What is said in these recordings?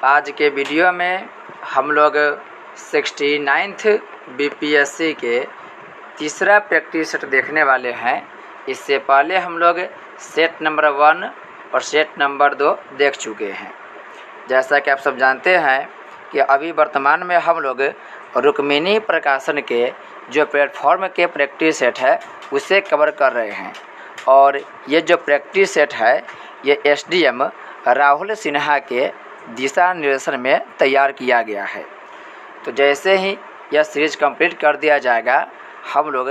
आज के वीडियो में हम लोग 69th बीपीएससी के तीसरा प्रैक्टिस सेट देखने वाले हैं। इससे पहले हम लोग सेट नंबर 1 और सेट नंबर 2 देख चुके हैं। जैसा कि आप सब जानते हैं कि अभी वर्तमान में हम लोग रुक्मिणी प्रकाशन के जो प्लेटफॉर्म के प्रैक्टिस सेट है उसे कवर कर रहे हैं। और ये जो प्रैक्टिस सेट है ये एसडीएम राहुल सिन्हा के दिशा निर्देशन में तैयार किया गया है। तो जैसे ही यह सीरीज कंप्लीट कर दिया जाएगा हम लोग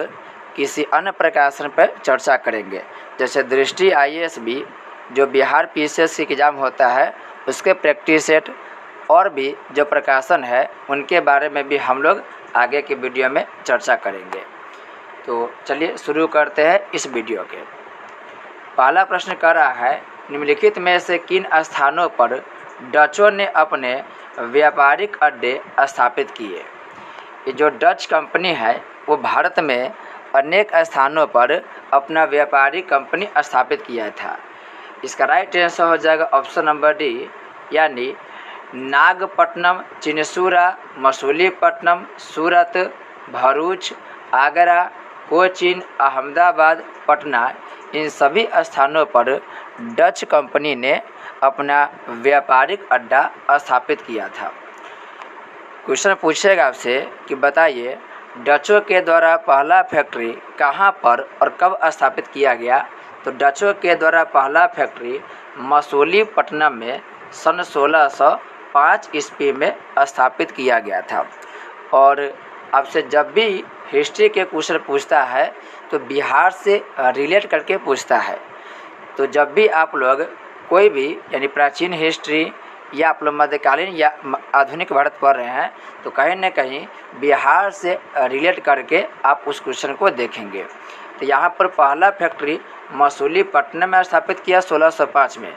किसी अन्य प्रकाशन पर चर्चा करेंगे। जैसे दृष्टि आईएएस जो बिहार पीसीएस एग्जाम होता है उसके प्रैक्टिस सेट और भी जो प्रकाशन है उनके बारे में भी हम लोग आगे के वीडियो में चर्चा करेंगे। तो चलिए शुरू करते हैं इस वीडियो के। पहला प्रश्न कर रहा है, निम्नलिखित में से किन स्थानों पर डचों ने अपने व्यापारिक अड्डे स्थापित किए। ये जो डच कंपनी है वो भारत में अनेक स्थानों पर अपना व्यापारिक कंपनी स्थापित किया था। इसका राइट आंसर हो जाएगा ऑप्शन नंबर डी, यानी नागपट्टनम, चिनसूरा, मसूलीपट्टनम, सूरत, भरूच, आगरा, कोचीन, अहमदाबाद, पटना, इन सभी स्थानों पर डच कंपनी ने अपना व्यापारिक अड्डा स्थापित किया था। क्वेश्चन पूछेगा आपसे कि बताइए डचों के द्वारा पहला फैक्ट्री कहाँ पर और कब स्थापित किया गया। तो डचों के द्वारा पहला फैक्ट्री मसूलीपट्टनम में सन 1605 ईस्वी में स्थापित किया गया था। और आपसे जब भी हिस्ट्री के क्वेश्चन पूछता है तो बिहार से रिलेट करके पूछता है। तो जब भी आप लोग कोई भी यानी प्राचीन हिस्ट्री या आप लोग मध्यकालीन या आधुनिक भारत पढ़ रहे हैं तो कहीं ना कहीं बिहार से रिलेट करके आप उस क्वेश्चन को देखेंगे। तो यहाँ पर पहला फैक्ट्री मसूलीपट्टनम में स्थापित किया 1605 में।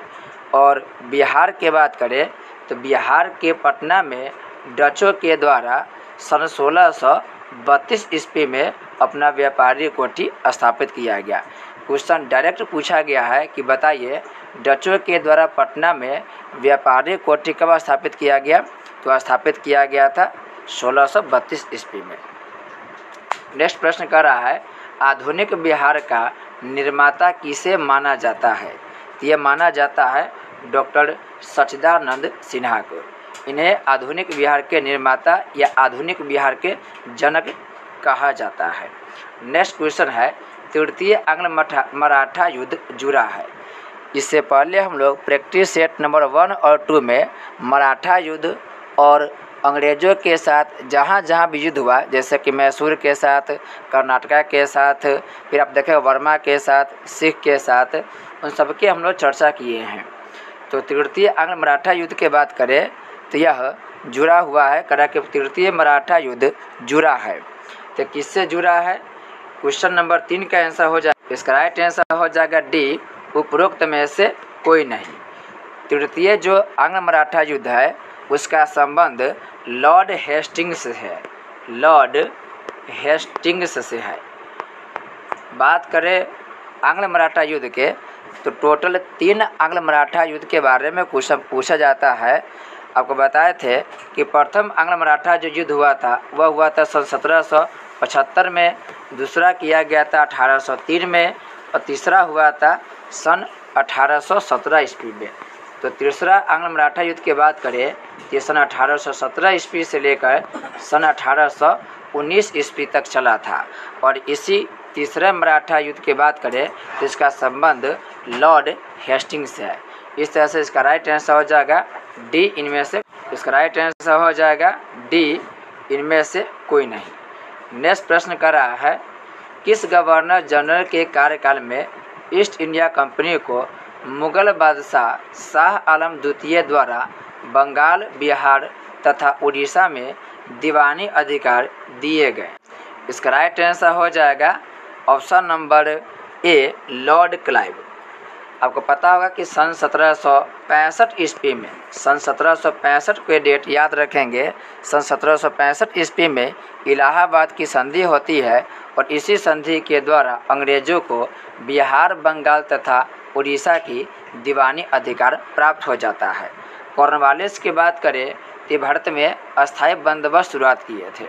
और बिहार के बात करें तो बिहार के पटना में डचों के द्वारा सन 1632 ईस्वी में अपना व्यापारी कोठी स्थापित किया गया। क्वेश्चन डायरेक्ट पूछा गया है कि बताइए डचों के द्वारा पटना में व्यापारी कोठी कब स्थापित किया गया। तो स्थापित किया गया था 1632 ईस्वी में। नेक्स्ट प्रश्न कर रहा है, आधुनिक बिहार का निर्माता किसे माना जाता है। तो यह माना जाता है डॉक्टर सच्चिदानंद सिन्हा को। इन्हें आधुनिक बिहार के निर्माता या आधुनिक बिहार के जनक कहा जाता है। नेक्स्ट क्वेश्चन है, तृतीय आंग्ल मराठा युद्ध जुड़ा है। इससे पहले हम लोग प्रैक्टिस सेट नंबर 1 और 2 में मराठा युद्ध और अंग्रेज़ों के साथ जहाँ जहाँ भी युद्ध हुआ, जैसे कि मैसूर के साथ, कर्नाटका के साथ, फिर आप देखें वर्मा के साथ, सिख के साथ, उन सब के हम लोग चर्चा किए हैं। तो तृतीय आंग्ल मराठा युद्ध की बात करें तो यह जुड़ा हुआ है, करा कि तृतीय मराठा युद्ध जुड़ा है। तो किससे जुड़ा है। क्वेश्चन नंबर 3 का आंसर हो जाएगा, इसका राइट आंसर हो जाएगा डी, उपरोक्त में से कोई नहीं। तृतीय जो आंग्ल मराठा युद्ध है उसका संबंध लॉर्ड हेस्टिंग्स से है। लॉर्ड हेस्टिंग्स से है। बात करें आंग्ल मराठा युद्ध के तो टोटल 3 आंग्ल मराठा युद्ध के बारे में क्वेश्चन पूछा जाता है। आपको बताए थे कि प्रथम आंग्ल मराठा जो युद्ध हुआ था वह हुआ था सन 1775 में, दूसरा किया गया था 1803 में और तीसरा हुआ था सन 1817 ईस्वी में। तो तीसरा आंग्ल मराठा युद्ध की बात करें तो सन 1817 ईस्वी से लेकर सन 1819 ईस्वी तक चला था। और इसी तीसरे मराठा युद्ध की बात करें तो इसका संबंध लॉर्ड हेस्टिंग्स से है। इस तरह से इसका राइट आंसर हो जाएगा डी, इनमें से इसका राइट आंसर हो जाएगा डी, इनमें से कोई नहीं। नेक्स्ट प्रश्न कर रहा है, किस गवर्नर जनरल के कार्यकाल में ईस्ट इंडिया कंपनी को मुगल बादशाह शाह आलम द्वितीय द्वारा बंगाल, बिहार तथा उड़ीसा में दीवानी अधिकार दिए गए। इसका राइट आंसर हो जाएगा option number A, Lord Clive. आपको पता होगा कि सन 1765 ईस्वी में, सन 1765 के डेट याद रखेंगे, सन 1765 ईस्वी में इलाहाबाद की संधि होती है और इसी संधि के द्वारा अंग्रेज़ों को बिहार, बंगाल तथा उड़ीसा की दीवानी अधिकार प्राप्त हो जाता है। कॉर्नवालिस की बात करें तो भारत में अस्थायी बंदोबस्त शुरुआत किए थे।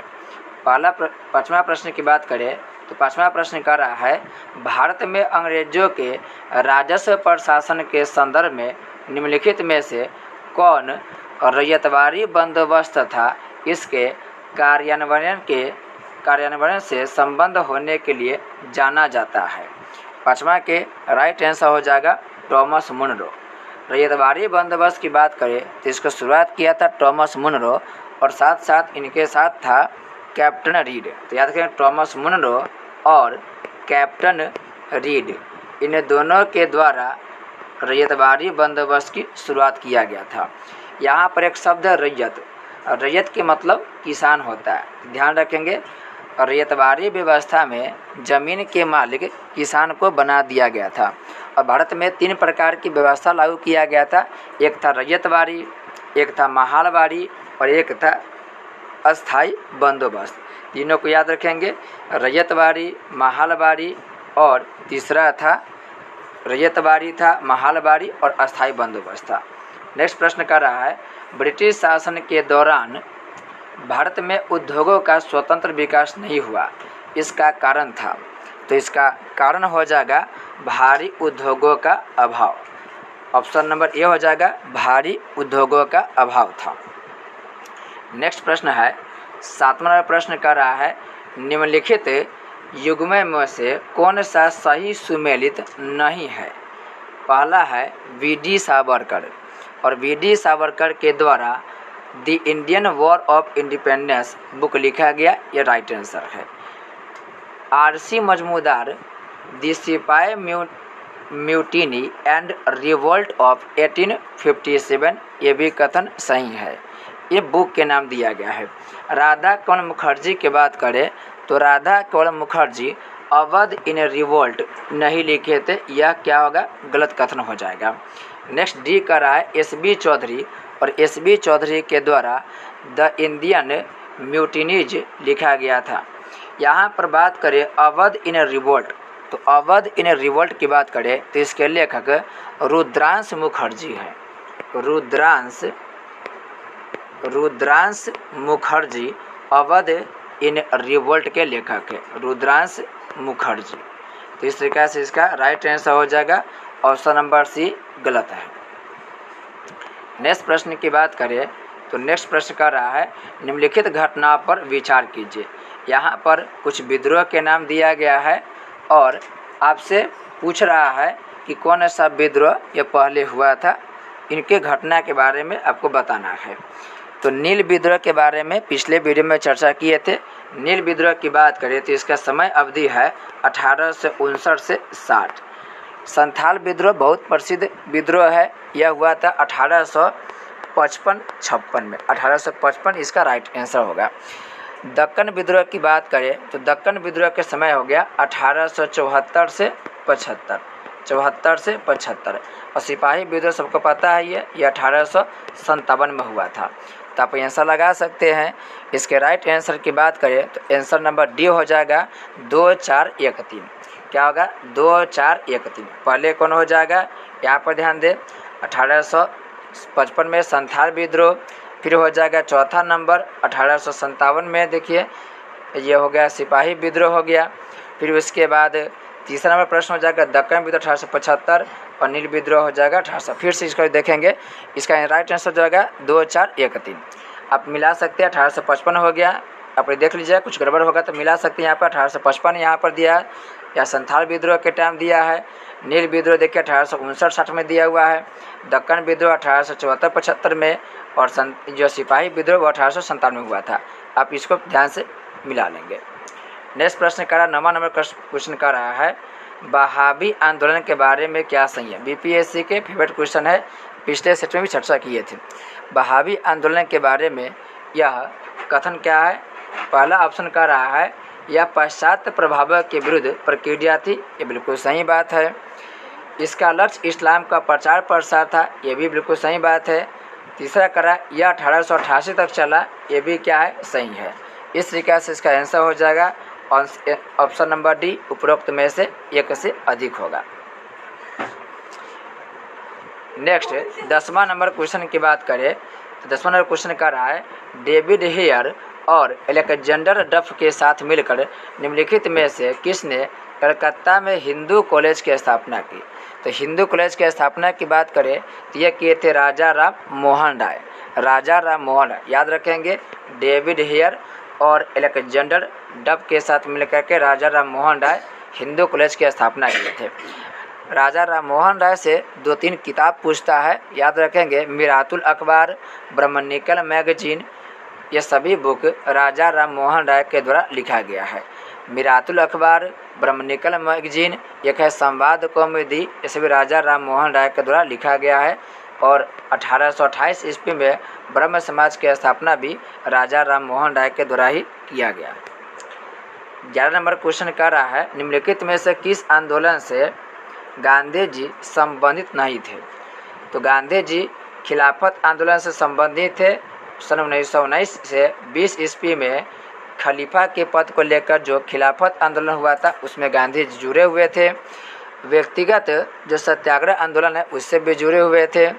पाँचवा प्रश्न की बात करें तो पाँचवा प्रश्न कर रहा है, भारत में अंग्रेजों के राजस्व प्रशासन के संदर्भ में निम्नलिखित में से कौन रैयतवारी बंदोबस्त था? इसके कार्यान्वयन से संबंध होने के लिए जाना जाता है। पाँचवा के राइट आंसर हो जाएगा थॉमस मुनरो। रैयतवारी बंदोबस्त की बात करें तो इसको शुरुआत किया था थॉमस मुनरो और साथ साथ इनके साथ था कैप्टन रीड। तो याद करें थॉमस मुनरो और कैप्टन रीड, इन दोनों के द्वारा रैयतवारी बंदोबस्त की शुरुआत किया गया था। यहाँ पर एक शब्द रैयत, रैयत के मतलब किसान होता है, ध्यान रखेंगे। रैयतवारी व्यवस्था में ज़मीन के मालिक किसान को बना दिया गया था और भारत में 3 प्रकार की व्यवस्था लागू किया गया था। एक था रैयतवारी, एक था महालवारी और एक था अस्थाई बंदोबस्त। तीनों को याद रखेंगे, रैयतवारी, महालवारी और तीसरा था रैयतवारी था, महालवारी और अस्थाई बंदोबस्त था। नेक्स्ट प्रश्न कर रहा है, ब्रिटिश शासन के दौरान भारत में उद्योगों का स्वतंत्र विकास नहीं हुआ, इसका कारण था? तो इसका कारण हो जाएगा भारी उद्योगों का अभाव। ऑप्शन नंबर ए हो जाएगा, भारी उद्योगों का अभाव था। नेक्स्ट प्रश्न है, 7वां प्रश्न कर रहा है, निम्नलिखित युग्म में से कौन सा सही सुमेलित नहीं है? पहला है वी.डी. सावरकर और वी.डी. सावरकर के द्वारा the Indian war of independence book लिखा गया, ये राइट आंसर है। आर.सी. मजमूदार द सिपाही म्यूटिनी एंड रिवोल्ट ऑफ 1857, ये भी कथन सही है, ये बुक के नाम दिया गया है। राधा कमल मुखर्जी की बात करें तो राधा कमल मुखर्जी अवध इन रिवोल्ट नहीं लिखे थे, यह क्या होगा? गलत कथन हो जाएगा। नेक्स्ट डी का रहा है एस.बी. चौधरी और एस.बी. चौधरी के द्वारा द इंडियन म्यूटिनीज लिखा गया था। यहाँ पर बात करें अवध इन रिवोल्ट, तो अवध इन रिवोल्ट की बात करें तो इसके लेखक रुद्रांश मुखर्जी हैं। रुद्रांश मुखर्जी अवध इन रिवोल्ट के लेखक है, रुद्रांश मुखर्जी। तो इस तरीके से इसका राइट आंसर हो जाएगा, ऑप्शन नंबर सी गलत है। नेक्स्ट प्रश्न की बात करें तो नेक्स्ट प्रश्न कर रहा है, निम्नलिखित घटना पर विचार कीजिए। यहाँ पर कुछ विद्रोह के नाम दिया गया है और आपसे पूछ रहा है कि कौन सा विद्रोह ये पहले हुआ था, इनके घटना के बारे में आपको बताना है। तो नील विद्रोह के बारे में पिछले वीडियो में चर्चा किए थे। नील विद्रोह की बात करें तो इसका समय अवधि है 1859 से 60। संथाल विद्रोह बहुत प्रसिद्ध विद्रोह है, यह हुआ था 1855-56 में। 1855 इसका राइट आंसर होगा। दक्कन विद्रोह की बात करें तो दक्कन विद्रोह के समय हो गया 1874 से 75, 74 से 75। और सिपाही विद्रोह सबको पता है, ये 1857 में हुआ था। तो आप आंसर लगा सकते हैं। इसके राइट आंसर की बात करें तो आंसर नंबर डी हो जाएगा 2413। क्या होगा? 2413। पहले कौन हो जाएगा, यहाँ पर ध्यान दें, 1855 में संथाल विद्रोह, फिर हो जाएगा चौथा नंबर 1857 में, देखिए ये हो गया सिपाही विद्रोह हो गया। फिर उसके बाद तीसरा नंबर प्रश्न हो जाएगा दक्कन विद्रोह 1875 और नील विद्रोह हो जाएगा 1800। फिर से इसको देखेंगे, इसका राइट आंसर हो जाएगा 2413। आप मिला सकते हैं, 1855 हो गया, आप देख लीजिए कुछ गड़बड़ होगा तो मिला सकते हैं। यहाँ पर 1855 यहाँ पर दिया है, या संथाल विद्रोह के टाइम दिया है। नील विद्रोह देखिए 1859-60 में दिया हुआ है। दक्कन विद्रोह 1874-75 में और जो सिपाही विद्रोह वो 1857 में हुआ था। आप इसको ध्यान से मिला लेंगे। नेक्स्ट प्रश्न का 9वां नंबर क्वेश्चन का रहा है, बहावी आंदोलन के बारे में क्या सही है? बीपीएससी के फेवरेट क्वेश्चन है, पिछले सेट में भी चर्चा किए थे। बहावी आंदोलन के बारे में यह कथन क्या है? पहला ऑप्शन का रहा है यह पाश्चात्य प्रभाव के विरुद्ध प्रक्रिया थी, ये बिल्कुल सही बात है। इसका लक्ष्य इस्लाम का प्रचार प्रसार था, ये भी बिल्कुल सही बात है। तीसरा करा यह 1888 तक चला, ये भी क्या है? सही है। इस तरीके से इसका आंसर हो जाएगा ऑप्शन नंबर डी, उपरोक्त में से एक से अधिक होगा। नेक्स्ट 10वां नंबर क्वेश्चन की बात करें तो 10वां नंबर क्वेश्चन कर रहा है डेविड हेयर और अलेक्जेंडर डफ के साथ मिलकर निम्नलिखित में से किसने कलकत्ता में हिंदू कॉलेज की स्थापना की। तो हिंदू कॉलेज की स्थापना की बात करें तो ये किए थे राजा राम मोहन राय। राजा राम मोहन राय याद रखेंगे, डेविड हेयर और अलेक्जेंडर डफ के साथ मिलकर के राजा राम मोहन राय हिंदू कॉलेज की स्थापना किए थे। राजा राम मोहन राय से 2-3 किताब पूछता है, याद रखेंगे मीरातुल अखबार, ब्रह्मनिकल मैगजीन, ये सभी बुक राजा राम मोहन राय के द्वारा लिखा गया है। मीरातुल अखबार, ब्रह्मनिकल मैगजीन, एक है संवाद कौमुदी, ये सभी राजा राम मोहन राय के द्वारा लिखा गया है। और 1828 ईस्वी में ब्रह्म समाज की स्थापना भी राजा राम मोहन राय के द्वारा ही किया गया। 11 नंबर क्वेश्चन कर रहा है निम्नलिखित में से किस आंदोलन से गांधी जी संबंधित नहीं थे। तो गांधी जी खिलाफत आंदोलन से संबंधित थे। सन 1919 से 20 ईस्वी में खलीफा के पद को लेकर जो खिलाफत आंदोलन हुआ था उसमें गांधी जी जुड़े हुए थे। व्यक्तिगत जो सत्याग्रह आंदोलन है उससे भी जुड़े हुए थे,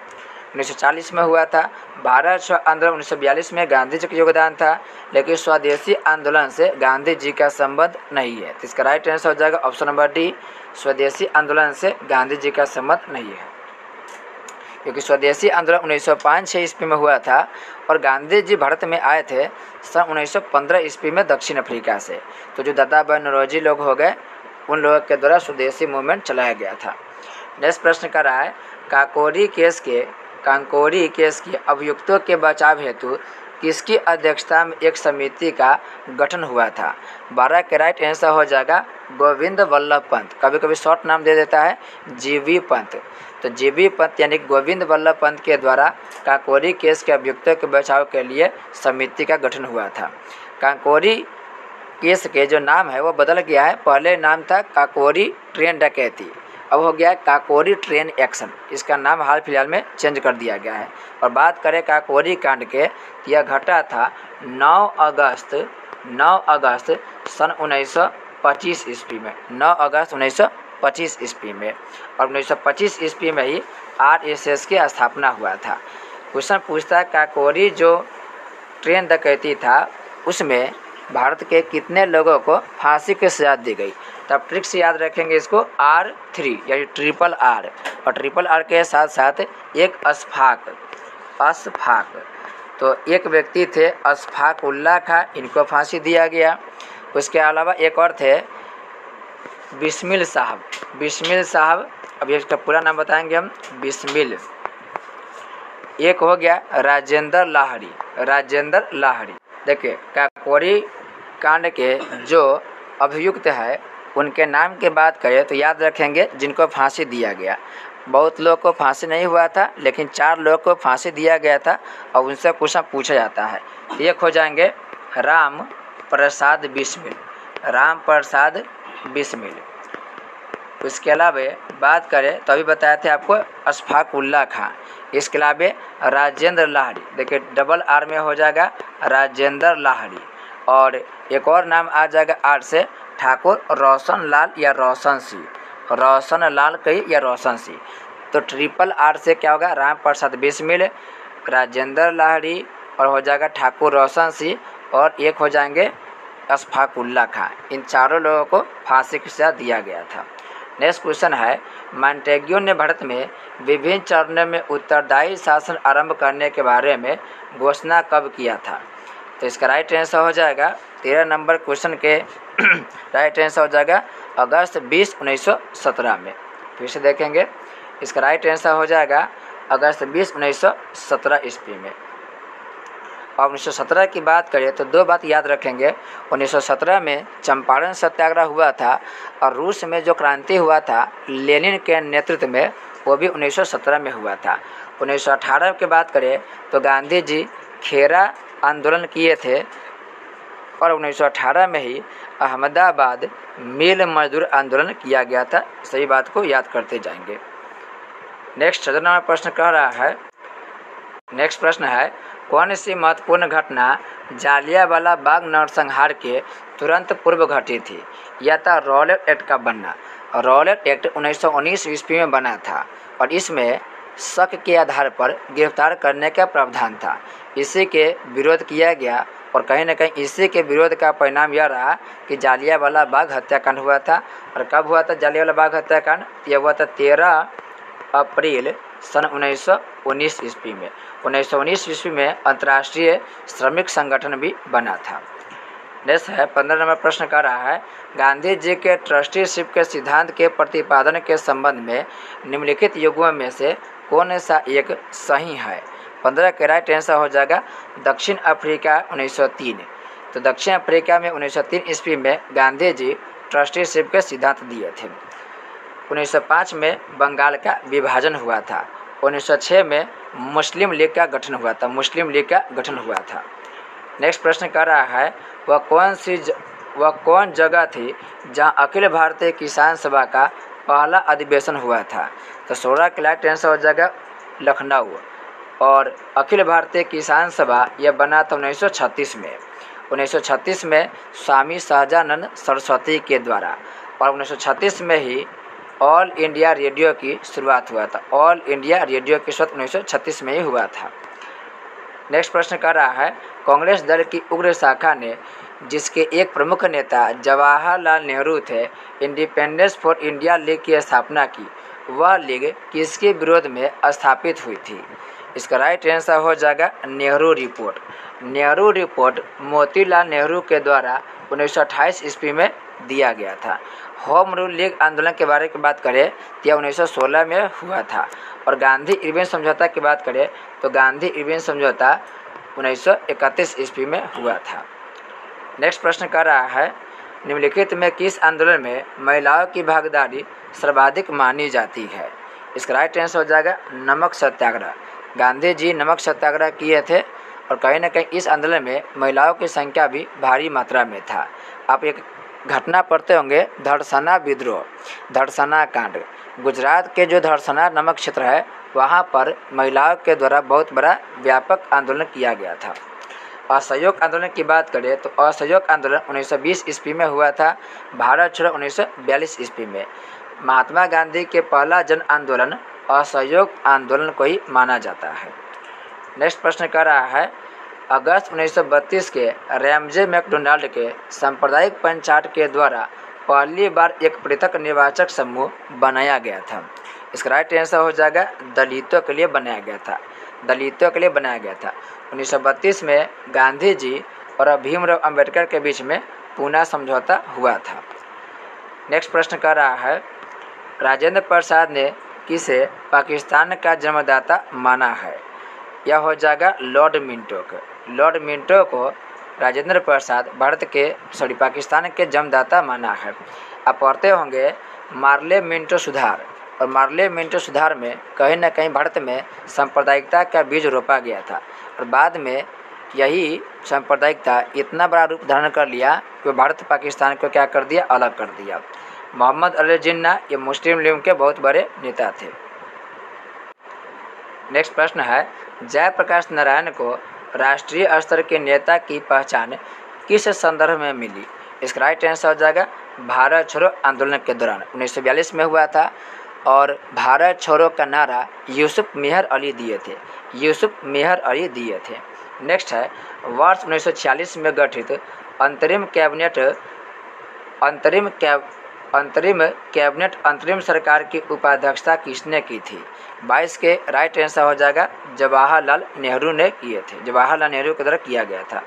1940 में हुआ था। भारत छोड़ो आंदोलन 1942 में गांधी जी का योगदान था, लेकिन स्वदेशी आंदोलन से गांधी जी का संबंध नहीं है। तो इसका राइट आंसर हो जाएगा ऑप्शन नंबर डी, स्वदेशी आंदोलन से गांधी जी का संबंध नहीं है, क्योंकि स्वदेशी आंदोलन 1905-6 ईस्वी में हुआ था और गांधी जी भारत में आए थे सन 1915 ईस्वी में दक्षिण अफ्रीका से। तो जो दादा भाई नौरोजी लोग हो गए उन लोगों के द्वारा स्वदेशी मूवमेंट चलाया गया था। नेक्स्ट प्रश्न कर रहा है कांकोरी केस के अभियुक्तों के बचाव हेतु किसकी अध्यक्षता में एक समिति का गठन हुआ था। 12 के राइट आंसर हो जाएगा गोविंद वल्लभ पंत, कभी कभी शॉर्ट नाम दे देता है जीवी पंत। तो जीवी पंत यानी गोविंद वल्लभ पंत के द्वारा काकोरी केस के अभियुक्तों के बचाव के लिए समिति का गठन हुआ था। काकोरी केस के जो नाम है वो बदल गया है, पहले नाम था काकोरी ट्रेन डकैती, अब हो गया है काकोरी ट्रेन एक्शन। इसका नाम हाल फिलहाल में चेंज कर दिया गया है। और बात करें काकोरी कांड के, यह घटा था 9 अगस्त सन 1925 ईस्वी में, 9 अगस्त 1925 ईस्वी में। और 1925 ईस्वी में ही RSS की स्थापना हुआ था। क्वेश्चन पूछता है काकोरी जो ट्रेन डकैती था उसमें भारत के कितने लोगों को फांसी की सजा दी गई। तब ट्रिक से याद रखेंगे इसको R3 यानी ट्रिपल R, और ट्रिपल R के साथ साथ एक अशफाक। तो एक व्यक्ति थे अशफाक उल्लाह खां, इनको फांसी दिया गया। उसके अलावा एक और थे बिस्मिल साहब, अब इसका पूरा नाम बताएंगे हम, बिस्मिल। एक हो गया राजेंद्र लाहड़ी। देखिए काकोरी कांड के जो अभियुक्त है उनके नाम की बात करें तो याद रखेंगे जिनको फांसी दिया गया। बहुत लोग को फांसी नहीं हुआ था, लेकिन 4 लोग को फांसी दिया गया था और उनसे क्वेश्चन पूछा जाता है। एक हो जाएंगे राम प्रसाद बिस्मिल। उसके अलावा बात करें तो अभी बताए थे आपको अशफाक उल्लाह खां। इसके अलावा राजेंद्र लाहड़ी, देखिए डबल R में हो जाएगा राजेंद्र लाहड़ी। और एक और नाम आ जाएगा R से, ठाकुर रोशन लाल सिंह। तो ट्रिपल R से क्या होगा, राम प्रसाद बिस्मिल, राजेंद्र लाहड़ी और हो जाएगा ठाकुर रोशन सिंह, और एक हो जाएंगे अशफाक उल्लाह खां। इन चारों लोगों को फांसी की सजा दिया गया था। नेक्स्ट क्वेश्चन है मॉन्टेग्यू ने भारत में विभिन्न चरणों में उत्तरदायी शासन आरंभ करने के बारे में घोषणा कब किया था। तो इसका राइट आंसर हो जाएगा 13 नंबर क्वेश्चन के राइट आंसर हो जाएगा अगस्त 20, 1917 में। फिर से देखेंगे, इसका राइट आंसर हो जाएगा अगस्त 20, 1917 ईस्वी में। और 1917 की बात करें तो 2 बात याद रखेंगे। 1917 में चंपारण सत्याग्रह हुआ था और रूस में जो क्रांति हुआ था लेनिन के नेतृत्व में, वो भी 1917 में हुआ था। 1918 की बात करें तो गांधी जी खेरा आंदोलन किए थे और 1918 में ही अहमदाबाद मिल मजदूर आंदोलन किया गया था। सही बात को याद करते जाएंगे। नेक्स्ट 14 नंबर प्रश्न कह रहा है, नेक्स्ट प्रश्न है कौन सी महत्वपूर्ण घटना जालियांवाला बाग नरसंहार के तुरंत पूर्व घटी थी। यह था रॉलेट एक्ट का बनना। रॉलेट एक्ट 1919 ईस्वी में बना था और इसमें शक के आधार पर गिरफ्तार करने का प्रावधान था। इसी के विरोध किया गया और कहीं न कहीं इसी के विरोध का परिणाम यह रहा कि जालियांवाला बाग हत्याकांड हुआ था। और कब हुआ था जालियांवाला बाग हत्याकांड? यह हुआ था 13 अप्रैल सन 1919 ईस्वी में। 1919 ईस्वी में अंतर्राष्ट्रीय श्रमिक संगठन भी बना था। नेक्स्ट है 15 नंबर प्रश्न कर रहा है, गांधी जी के ट्रस्टीशिप के सिद्धांत के प्रतिपादन के संबंध में निम्नलिखित युगों में से कौन सा एक सही है? 15 के राइट आंसर हो जाएगा दक्षिण अफ्रीका 1903। तो दक्षिण अफ्रीका में 1903 ईस्वी में गांधी जी ट्रस्टीशिप के सिद्धांत दिए थे। 1905 में बंगाल का विभाजन हुआ था। 1906 में मुस्लिम लीग का गठन हुआ था। नेक्स्ट प्रश्न कर रहा है, वह कौन जगह थी जहां अखिल भारतीय किसान सभा का पहला अधिवेशन हुआ था? तो 16 के राइट आंसर हो जाएगा लखनऊ। और अखिल भारतीय किसान सभा यह बना था 1936 में। 1936 में स्वामी सहजानंद सरस्वती के द्वारा। और 1936 में ही ऑल इंडिया रेडियो की शुरुआत हुआ था। ऑल इंडिया रेडियो की शुरुआत 1936 में ही हुआ था। नेक्स्ट प्रश्न कर रहा है, कांग्रेस दल की उग्र शाखा ने, जिसके एक प्रमुख नेता जवाहरलाल नेहरू थे, इंडिपेंडेंस फॉर इंडिया लीग की स्थापना की। वह लीग किसके विरोध में स्थापित हुई थी? इसका राइट आंसर हो जाएगा नेहरू रिपोर्ट। नेहरू रिपोर्ट मोतीलाल नेहरू के द्वारा 1928 ईस्वी में दिया गया था। होम रूल लीग आंदोलन के बारे में बात करें तो यह 1916 में हुआ था। और गांधी इरविन समझौता की बात करें तो गांधी इरविन समझौता 1931 ईस्वी में हुआ था। नेक्स्ट प्रश्न कर रहा है, निम्नलिखित में किस आंदोलन में महिलाओं की भागीदारी सर्वाधिक मानी जाती है? इसका राइट आंसर हो जाएगा नमक सत्याग्रह। गांधी जी नमक सत्याग्रह किए थे और कहीं न कहीं इस आंदोलन में महिलाओं की संख्या भी भारी मात्रा में था। आप एक घटना पढ़ते होंगे, धड़सना विद्रोह, धड़सना कांड। गुजरात के जो धड़सना नामक क्षेत्र है वहाँ पर महिलाओं के द्वारा बहुत बड़ा व्यापक आंदोलन किया गया था। असहयोग आंदोलन की बात करें तो असहयोग आंदोलन 1920 ईस्वी में हुआ था। भारत छोड़ो 1942 ईस्वी में। महात्मा गांधी के पहला जन आंदोलन असहयोग आंदोलन को ही माना जाता है। नेक्स्ट प्रश्न कर रहा है, अगस्त 1932 के रैमजे मैकडोनाल्ड के सांप्रदायिक पंचायत के द्वारा पहली बार एक पृथक निर्वाचक समूह बनाया गया था। इसका राइट आंसर हो जाएगा दलितों के लिए बनाया गया था। 1932 में गांधी जी और भीमराव अंबेडकर के बीच में पूना समझौता हुआ था। नेक्स्ट प्रश्न कर रहा है, राजेंद्र प्रसाद ने किसे पाकिस्तान का जन्मदाता माना है? यह हो जाएगा लॉर्ड मिंटो को राजेंद्र प्रसाद पाकिस्तान के जन्मदाता माना है। आप पढ़ते होंगे मार्ले मिंटो सुधार। और मार्ले मिंटो सुधार में कहीं न कहीं भारत में सांप्रदायिकता का बीज रोपा गया था। और बाद में यही सांप्रदायिकता इतना बड़ा रूप धारण कर लिया कि भारत पाकिस्तान को क्या कर दिया, अलग कर दिया। मोहम्मद अली जिन्ना ये मुस्लिम लीग के बहुत बड़े नेता थे। नेक्स्ट प्रश्न है, जयप्रकाश नारायण को राष्ट्रीय स्तर के नेता की पहचान किस संदर्भ में मिली? इसका राइट आंसर हो जाएगा भारत छोड़ो आंदोलन के दौरान 1942 में हुआ था। और भारत छोड़ो का नारा यूसुफ मेहर अली दिए थे। नेक्स्ट है, वर्ष 1946 में गठित अंतरिम सरकार की उपाध्यक्षता किसने की थी? 22 के राइट आंसर हो जाएगा जवाहरलाल नेहरू ने किए थे। जवाहरलाल नेहरू के द्वारा किया गया था।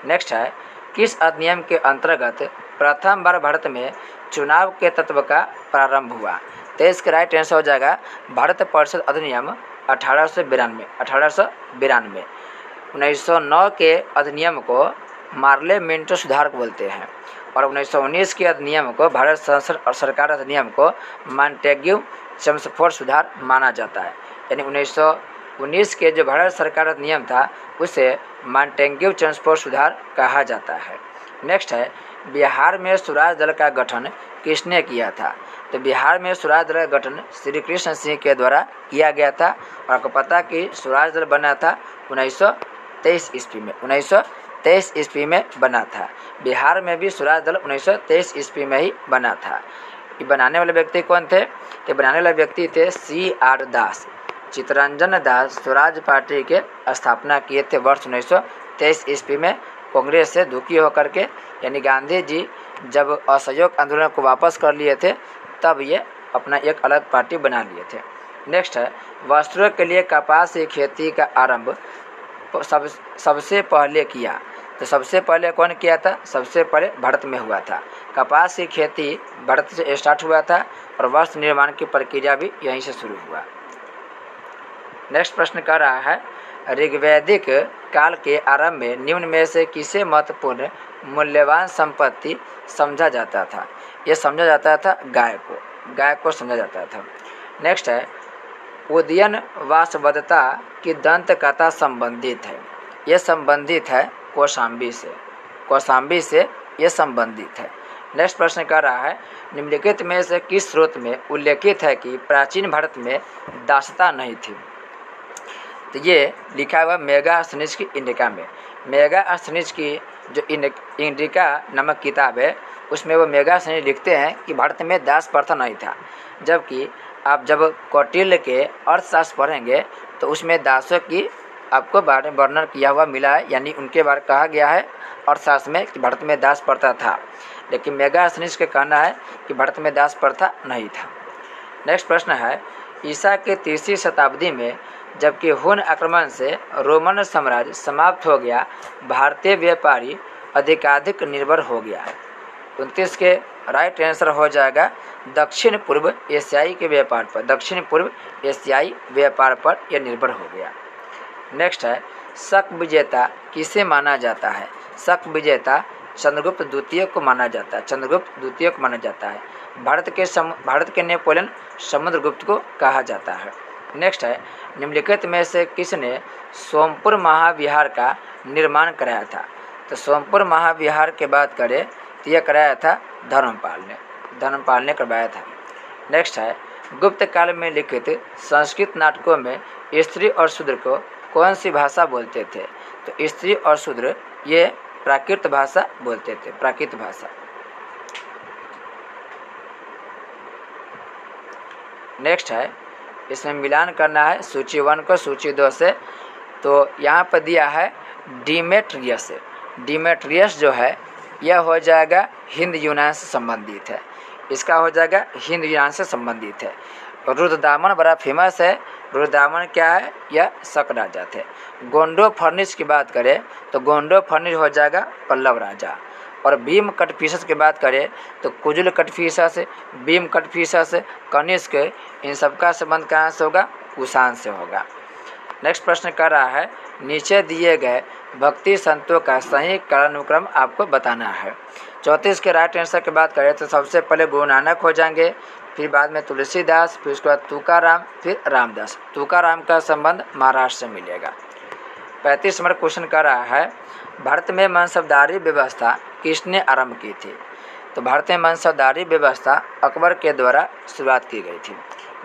नेक्स्ट है, किस अधिनियम के अंतर्गत प्रथम बार भारत में चुनाव के तत्व का प्रारंभ हुआ? 23 के राइट आंसर हो जाएगा भारत परिषद अधिनियम 1892। 1909 के अधिनियम को मार्ले मिंटो सुधार बोलते हैं। और 1919 के अधिनियम को भारत सरकार अधिनियम को मॉन्टेग्यू चेम्सफोर्ड सुधार माना जाता है। यानी 1919 के जो भारत सरकार अधिनियम था उसे मॉन्टेग्यू चेम्सफोर्ड सुधार कहा जाता है। नेक्स्ट है, बिहार में स्वराज दल का गठन किसने किया था? तो बिहार में स्वराज दल का गठन श्री कृष्ण सिंह के द्वारा किया गया था। और आपको पता कि स्वराज दल बना था 1923 ईस्वी में। 1923 ईस्वी में बना था। बिहार में भी स्वराज दल 1923 ईस्वी में ही बना था। ये बनाने वाले व्यक्ति कौन थे? तो बनाने वाले व्यक्ति थे CR दास। चित्तरंजन दास स्वराज पार्टी के स्थापना किए थे वर्ष 1923 ईस्वी में कांग्रेस से दुखी होकर के, यानी गांधी जी जब असहयोग आंदोलन को वापस कर लिए थे तब ये अपना एक अलग पार्टी बना लिए थे। नेक्स्ट है, वस्त्रों के लिए कपास की खेती का आरंभ सबसे पहले किया। तो सबसे पहले कौन किया था? सबसे पहले भारत में हुआ था। कपास की खेती भारत से स्टार्ट हुआ था और वस्त्र निर्माण की प्रक्रिया भी यहीं से शुरू हुआ। नेक्स्ट प्रश्न कर रहा है, ऋग्वैदिक काल के आरंभ में निम्न में से किसे महत्वपूर्ण मूल्यवान संपत्ति समझा जाता था? ये समझा जाता था गाय को समझा जाता था। नेक्स्ट है, उदयन वासवदत्ता की दंत कथा संबंधित है। ये संबंधित है कौशाम्बी से ये संबंधित है। नेक्स्ट प्रश्न कर रहा है, निम्नलिखित में से किस स्रोत में उल्लेखित है कि प्राचीन भारत में दासता नहीं थी? तो ये लिखा हुआ मेगास्थनीज की इंडिका में। मेगास्थनीज की जो इंडिका नामक किताब है उसमें वो मेगास्थनीज लिखते हैं कि भारत में दास प्रथा नहीं था, जबकि आप जब कौटिल्य के अर्थशास्त्र पढ़ेंगे तो उसमें दासों की आपको बारे में वर्णन किया हुआ मिला है, यानी उनके बारे कहा गया है अर्थशास्त्र में कि भारत में दास प्रथा था, लेकिन मेगास्थनीज का कहना है कि भारत में दास प्रथा नहीं था। नेक्स्ट प्रश्न है, ईसा के 3वीं शताब्दी में जबकि हुन आक्रमण से रोमन साम्राज्य समाप्त हो गया, भारतीय व्यापारी अधिकाधिक निर्भर हो गया है। 29 के राइट आंसर हो जाएगा दक्षिण पूर्व एशियाई के व्यापार पर, दक्षिण पूर्व एशियाई व्यापार पर यह निर्भर हो गया। नेक्स्ट है, शक विजेता किसे माना जाता है? शक विजेता चंद्रगुप्त द्वितीय को माना जाता है, चंद्रगुप्त द्वितीय को माना जाता है। भारत के नेपोलियन समुद्रगुप्त को कहा जाता है। नेक्स्ट है, निम्नलिखित में से किसने सोमपुर महाविहार का निर्माण कराया था? तो सोमपुर महाविहार की बात करें तो यह कराया था धर्मपाल ने करवाया था। नेक्स्ट है, गुप्त काल में लिखित संस्कृत नाटकों में स्त्री और शूद्र को कौन सी भाषा बोलते थे? तो स्त्री और शूद्र ये प्राकृत भाषा बोलते थे, प्राकृत भाषा। नेक्स्ट है, इसमें मिलान करना है सूची 1 को सूची 2 से। तो यहाँ पर दिया है डिमेट्रियस। डिमेट्रियस जो है यह हो जाएगा हिंद यूनान से संबंधित है, इसका हो जाएगा हिंद यूनान से संबंधित है। रुद्रदामन बड़ा फेमस है। रुद्रदामन क्या है? यह शक राजा थे। गोंडो फर्निश की बात करें तो गोंडो फर्निश हो जाएगा पल्लव राजा। और भीम कटफिशस की बात करें तो कुजुल कटफिशस, भीम कटफिशस, कनिष्क, इन सबका संबंध कहाँ से होगा? कुषाण से होगा। नेक्स्ट प्रश्न कर रहा है, नीचे दिए गए भक्ति संतों का सही कालानुक्रम आपको बताना है। 34 के राइट आंसर की बात करें तो सबसे पहले गुरु नानक हो जाएंगे, फिर बाद में तुलसीदास, फिर उसके बाद तुकाराम, फिर रामदास। तुकाराम का संबंध महाराष्ट्र से मिलेगा। 35 नंबर क्वेश्चन कर रहा है, भारत में मनसबदारी व्यवस्था किसने आरंभ की थी? तो भारत में मनसबदारी व्यवस्था अकबर के द्वारा शुरुआत की गई थी।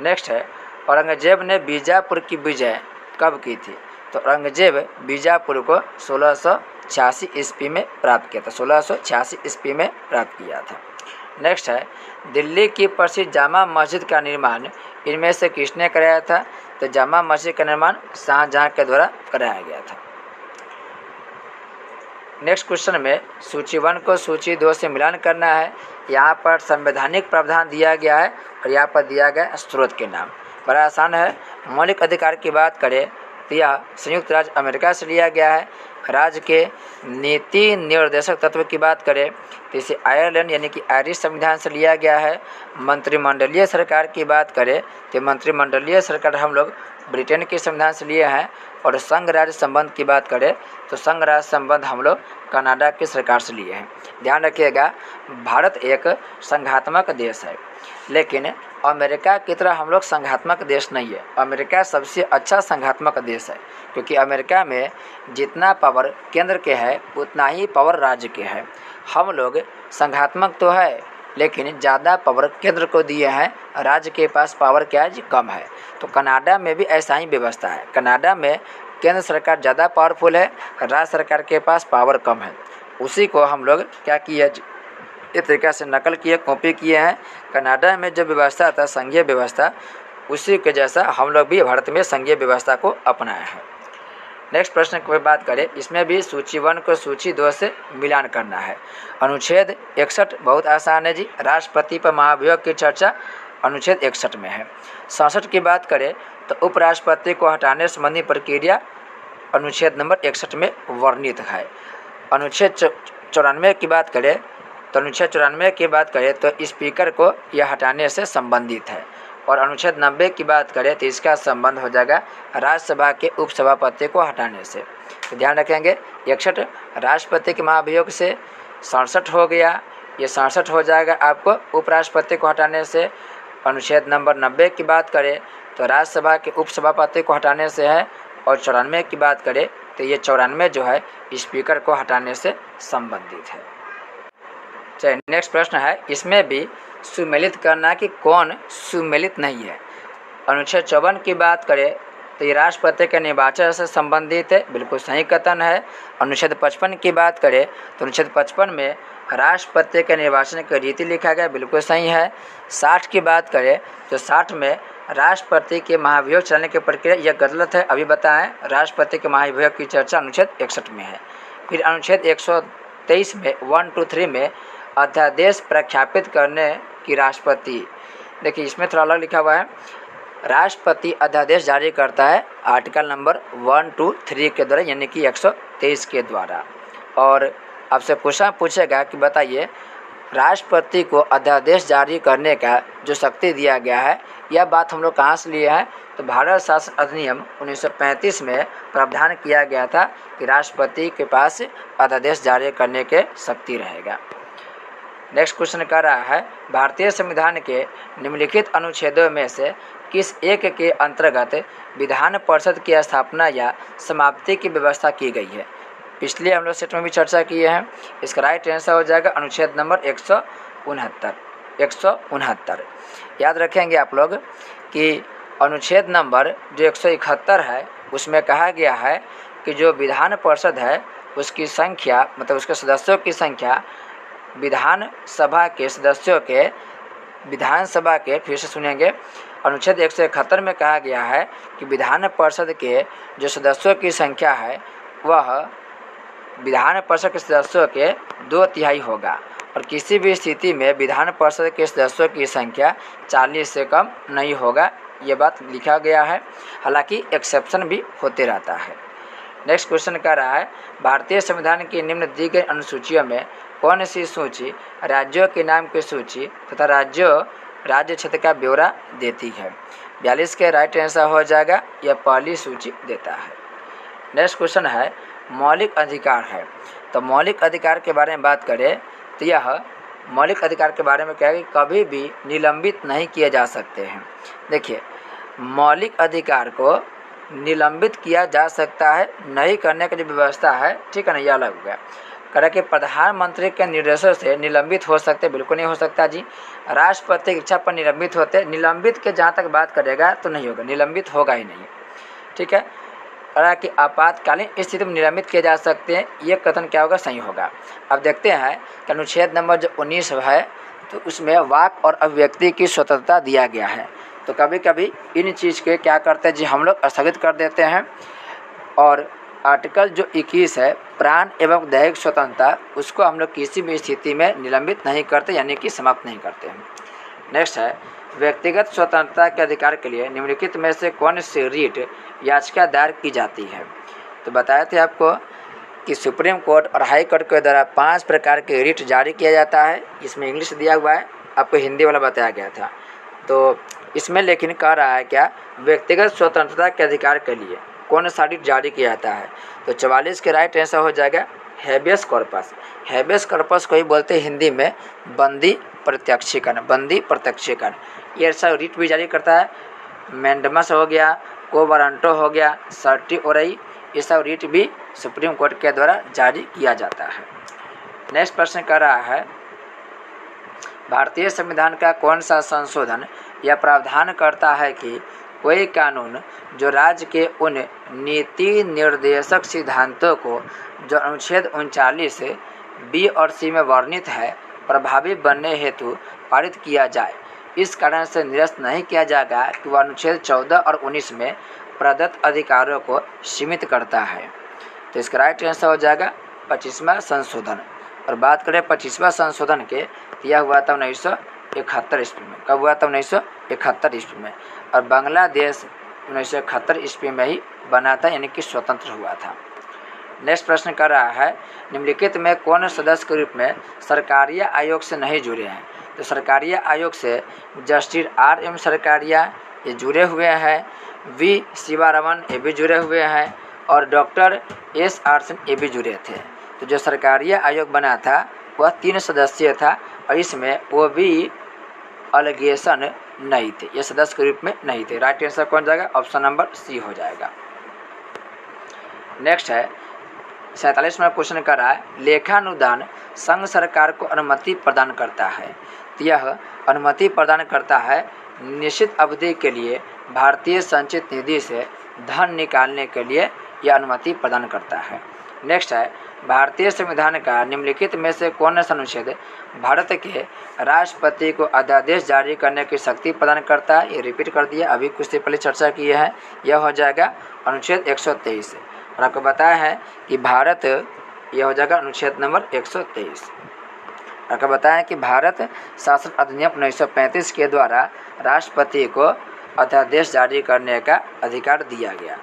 नेक्स्ट है, औरंगजेब ने बीजापुर की विजय कब की थी? तो औरंगजेब बीजापुर को 1686 ईस्वी में प्राप्त किया था, 1686 ईस्वी में प्राप्त किया था। नेक्स्ट है, दिल्ली की प्रसिद्ध जामा मस्जिद का निर्माण इनमें से किसने कराया था? तो जामा मस्जिद का निर्माण शाहजहां के द्वारा कराया गया था। नेक्स्ट क्वेश्चन में सूची 1 को सूची 2 से मिलान करना है। यहाँ पर संवैधानिक प्रावधान दिया गया है और यहाँ पर दिया गया स्रोत के नाम। बड़ा आसान है। मौलिक अधिकार की बात करें तो यह संयुक्त राज्य अमेरिका से लिया गया है। राज्य के नीति निर्देशक तत्व की बात करें तो इसे आयरलैंड यानी कि आयरिश संविधान से लिया गया है। मंत्रिमंडलीय सरकार की बात करें तो मंत्रिमंडलीय सरकार हम लोग ब्रिटेन के संविधान से लिए हैं। और संघ राज्य संबंध की बात करें तो संघ राज्य संबंध हम लोग कनाडा की सरकार से लिए हैं। ध्यान रखिएगा, भारत एक संघात्मक देश है, लेकिन अमेरिका की तरह हम लोग संघात्मक देश नहीं है। अमेरिका सबसे अच्छा संघात्मक देश है, क्योंकि अमेरिका में जितना पावर केंद्र के है उतना ही पावर राज्य के है। हम लोग संघात्मक तो है, लेकिन ज़्यादा पावर केंद्र को दिए हैं, राज्य के पास पावर क्या है जी? कम है। तो कनाडा में भी ऐसा ही व्यवस्था है। कनाडा में केंद्र सरकार ज़्यादा पावरफुल है, राज्य सरकार के पास पावर कम है। उसी को हम लोग क्या किए, इस तरीक़ा से नकल किए, कॉपी किए हैं। कनाडा में जो व्यवस्था था संघीय व्यवस्था, उसी के जैसा हम लोग भी भारत में संघीय व्यवस्था को अपनाया है। नेक्स्ट प्रश्न की बात करें, इसमें भी सूची 1 को सूची 2 से मिलान करना है। अनुच्छेद 61 बहुत आसान है जी, राष्ट्रपति पर महाभियोग की चर्चा अनुच्छेद 61 में है। 67 की बात करें तो उपराष्ट्रपति को हटाने संबंधी प्रक्रिया अनुच्छेद नंबर 61 में वर्णित है। अनुच्छेद 94 की बात करें तो अनुच्छेद 94 की बात करें तो स्पीकर को यह हटाने से संबंधित है। और अनुच्छेद 90 की बात करें तो इसका संबंध हो जाएगा राज्यसभा के उपसभापति को हटाने से। तो ध्यान रखेंगे 61 राष्ट्रपति के महाभियोग से, 67 हो गया, ये 67 हो जाएगा आपको उपराष्ट्रपति को हटाने से। अनुच्छेद नंबर 90 की बात करें तो राज्यसभा के उपसभापति को हटाने से है। और 94 की बात करें तो ये 94 जो है स्पीकर को हटाने से संबंधित है। चलिए नेक्स्ट प्रश्न है, इसमें भी सुमेलित करना कि कौन सुमेलित नहीं है। अनुच्छेद 54 की बात करें तो ये राष्ट्रपति के निर्वाचन से संबंधित है, बिल्कुल सही कथन है। अनुच्छेद 55 की बात करें तो अनुच्छेद 55 में राष्ट्रपति के निर्वाचन की रीति लिखा गया, बिल्कुल सही है। 60 की बात करें तो 60 में राष्ट्रपति के महाभियोग चलाने की प्रक्रिया, यह गलत है, अभी बताएं। राष्ट्रपति के महाभियोग की चर्चा अनुच्छेद 61 में है। फिर अनुच्छेद 123 में 1, 2, 3 में अध्यादेश प्रख्यापित करने की राष्ट्रपति, देखिए इसमें थोड़ा अलग लिखा हुआ है, राष्ट्रपति अध्यादेश जारी करता है आर्टिकल नंबर 1, 2, 3 के द्वारा, यानी कि 123 के द्वारा। और आपसे क्वेश्चन पूछेगा कि बताइए राष्ट्रपति को अध्यादेश जारी करने का जो शक्ति दिया गया है, यह बात हम लोग कहाँ से लिए हैं, तो भारत शासन अधिनियम 1935 में प्रावधान किया गया था कि राष्ट्रपति के पास अध्यादेश जारी करने के शक्ति रहेगा। नेक्स्ट क्वेश्चन कर रहा है, भारतीय संविधान के निम्नलिखित अनुच्छेदों में से किस एक के अंतर्गत विधान परिषद की स्थापना या समाप्ति की व्यवस्था की गई है। पिछले हम लोग सेट में भी चर्चा किए हैं, इसका राइट आंसर हो जाएगा अनुच्छेद नंबर 169। याद रखेंगे आप लोग कि अनुच्छेद नंबर जो 171 है उसमें कहा गया है कि जो विधान परिषद है उसकी संख्या, मतलब उसके सदस्यों की संख्या विधानसभा के सदस्यों के, विधानसभा के, फिर से सुनेंगे, अनुच्छेद 171 में कहा गया है कि विधान परिषद के जो सदस्यों की संख्या है वह विधान परिषद के सदस्यों के 2/3 होगा। और किसी भी स्थिति में विधान परिषद के सदस्यों की संख्या 40 से कम नहीं होगा, ये बात लिखा गया है। हालांकि एक्सेप्शन भी होते रहता है। नेक्स्ट क्वेश्चन कर रहा है, भारतीय संविधान की निम्न दी गई अनुसूचियों में कौन सी सूची राज्यों के नाम की सूची तथा राज्य क्षेत्र का ब्यौरा देती है। 42 के राइट आंसर हो जाएगा, यह पहली सूची देता है। नेक्स्ट क्वेश्चन है, मौलिक अधिकार है। तो मौलिक अधिकार के बारे में बात करें तो यह मौलिक अधिकार के बारे में क्या है कि कभी भी निलंबित नहीं किए जा सकते हैं। देखिए मौलिक अधिकार को निलंबित किया जा सकता है, नहीं करने की जो व्यवस्था है, ठीक है ना, यह अलग हो गया। कह कि प्रधानमंत्री के निर्देशों से निलंबित हो सकते, बिल्कुल नहीं हो सकता जी। राष्ट्रपति की इच्छा पर निलंबित होते, निलंबित के जहाँ तक बात करेगा तो नहीं होगा, निलंबित होगा ही नहीं, ठीक है। कह कि आपातकालीन स्थिति में निलंबित किए जा सकते हैं, ये कथन क्या होगा, सही होगा। अब देखते हैं कि अनुच्छेद नंबर जो 19 है तो उसमें वाक और अभिव्यक्ति की स्वतंत्रता दिया गया है। तो कभी कभी इन चीज़ के क्या करते हैं जी, हम लोग स्थगित कर देते हैं। और आर्टिकल जो 21 है प्राण एवं दैहिक स्वतंत्रता, उसको हम लोग किसी भी स्थिति में निलंबित नहीं करते, यानी कि समाप्त नहीं करते हैं। नेक्स्ट है, व्यक्तिगत स्वतंत्रता के अधिकार के लिए निम्नलिखित में से कौन सी रीट याचिका दायर की जाती है। तो बताए थे आपको कि सुप्रीम कोर्ट और हाई कोर्ट के द्वारा 5 प्रकार के रीट जारी किया जाता है। इसमें इंग्लिश दिया हुआ है, आपको हिंदी वाला बताया गया था। तो इसमें लेकिन कह रहा है क्या, व्यक्तिगत स्वतंत्रता के अधिकार के लिए कौन सा रीट जारी किया जाता है। तो 44 के राइट आंसर हो जाएगा हैबियस कॉर्पस। हैबियस कॉर्पस को ही बोलते हैं हिंदी में बंदी प्रत्यक्षीकरण, बंदी प्रत्यक्षीकरण। ये ऐसा रीट भी जारी करता है। मैंडमस हो गया, को वारंटो हो गया, सर्टी ओरई, ये सब रीट भी सुप्रीम कोर्ट के द्वारा जारी किया जाता है। नेक्स्ट प्रश्न कर रहा है, भारतीय संविधान का कौन सा संशोधन यह प्रावधान करता है कि कोई कानून जो राज्य के उन नीति निर्देशक सिद्धांतों को जो अनुच्छेद 39 बी और सी में वर्णित है प्रभावी बनने हेतु पारित किया जाए। इस कारण से निरस्त नहीं किया जाएगा कि वह अनुच्छेद 14 और 19 में प्रदत्त अधिकारों को सीमित करता है। तो इसका राइट आंसर हो जाएगा 25वां संशोधन। और बात करें 25वां संशोधन के, तो यह हुआ था 1971 ईस्वी में। कब हुआ था? 1971 ईस्वी में। और बांग्लादेश 1971 ईस्वी में ही बना था, यानी कि स्वतंत्र हुआ था। नेक्स्ट प्रश्न कर रहा है, निम्नलिखित में कौन सदस्य के रूप में सरकारिया आयोग से नहीं जुड़े हैं? तो सरकारिया आयोग से जस्टिस R.M. सरकारिया ये जुड़े हुए हैं, V. शिवारमन ये भी जुड़े हुए हैं, और डॉक्टर S.R. सेन ये भी जुड़े थे। तो जो सरकारिया आयोग बना था वह 3 सदस्यीय था, और इसमें वो भी अलिगेशन नहीं थे, ये सदस्य के रूप में नहीं थे। राइट आंसर कौन जाएगा? ऑप्शन नंबर सी हो जाएगा। नेक्स्ट है 47वां क्वेश्चन कर रहा है, लेखानुदान संघ सरकार को अनुमति प्रदान करता है। तो यह अनुमति प्रदान करता है निश्चित अवधि के लिए भारतीय संचित निधि से धन निकालने के लिए यह अनुमति प्रदान करता है। नेक्स्ट है, भारतीय संविधान का निम्नलिखित में से कौन सा अनुच्छेद भारत के राष्ट्रपति को अध्यादेश जारी करने की शक्ति प्रदान करता है? ये रिपीट कर दिया, अभी कुछ देर पहले चर्चा की है। यह हो जाएगा अनुच्छेद 123। और आपको बताया है कि भारत, यह हो जाएगा अनुच्छेद नंबर 123। आपको बताया कि भारत शासन अधिनियम 1935 के द्वारा राष्ट्रपति को अध्यादेश जारी करने का अधिकार दिया गया।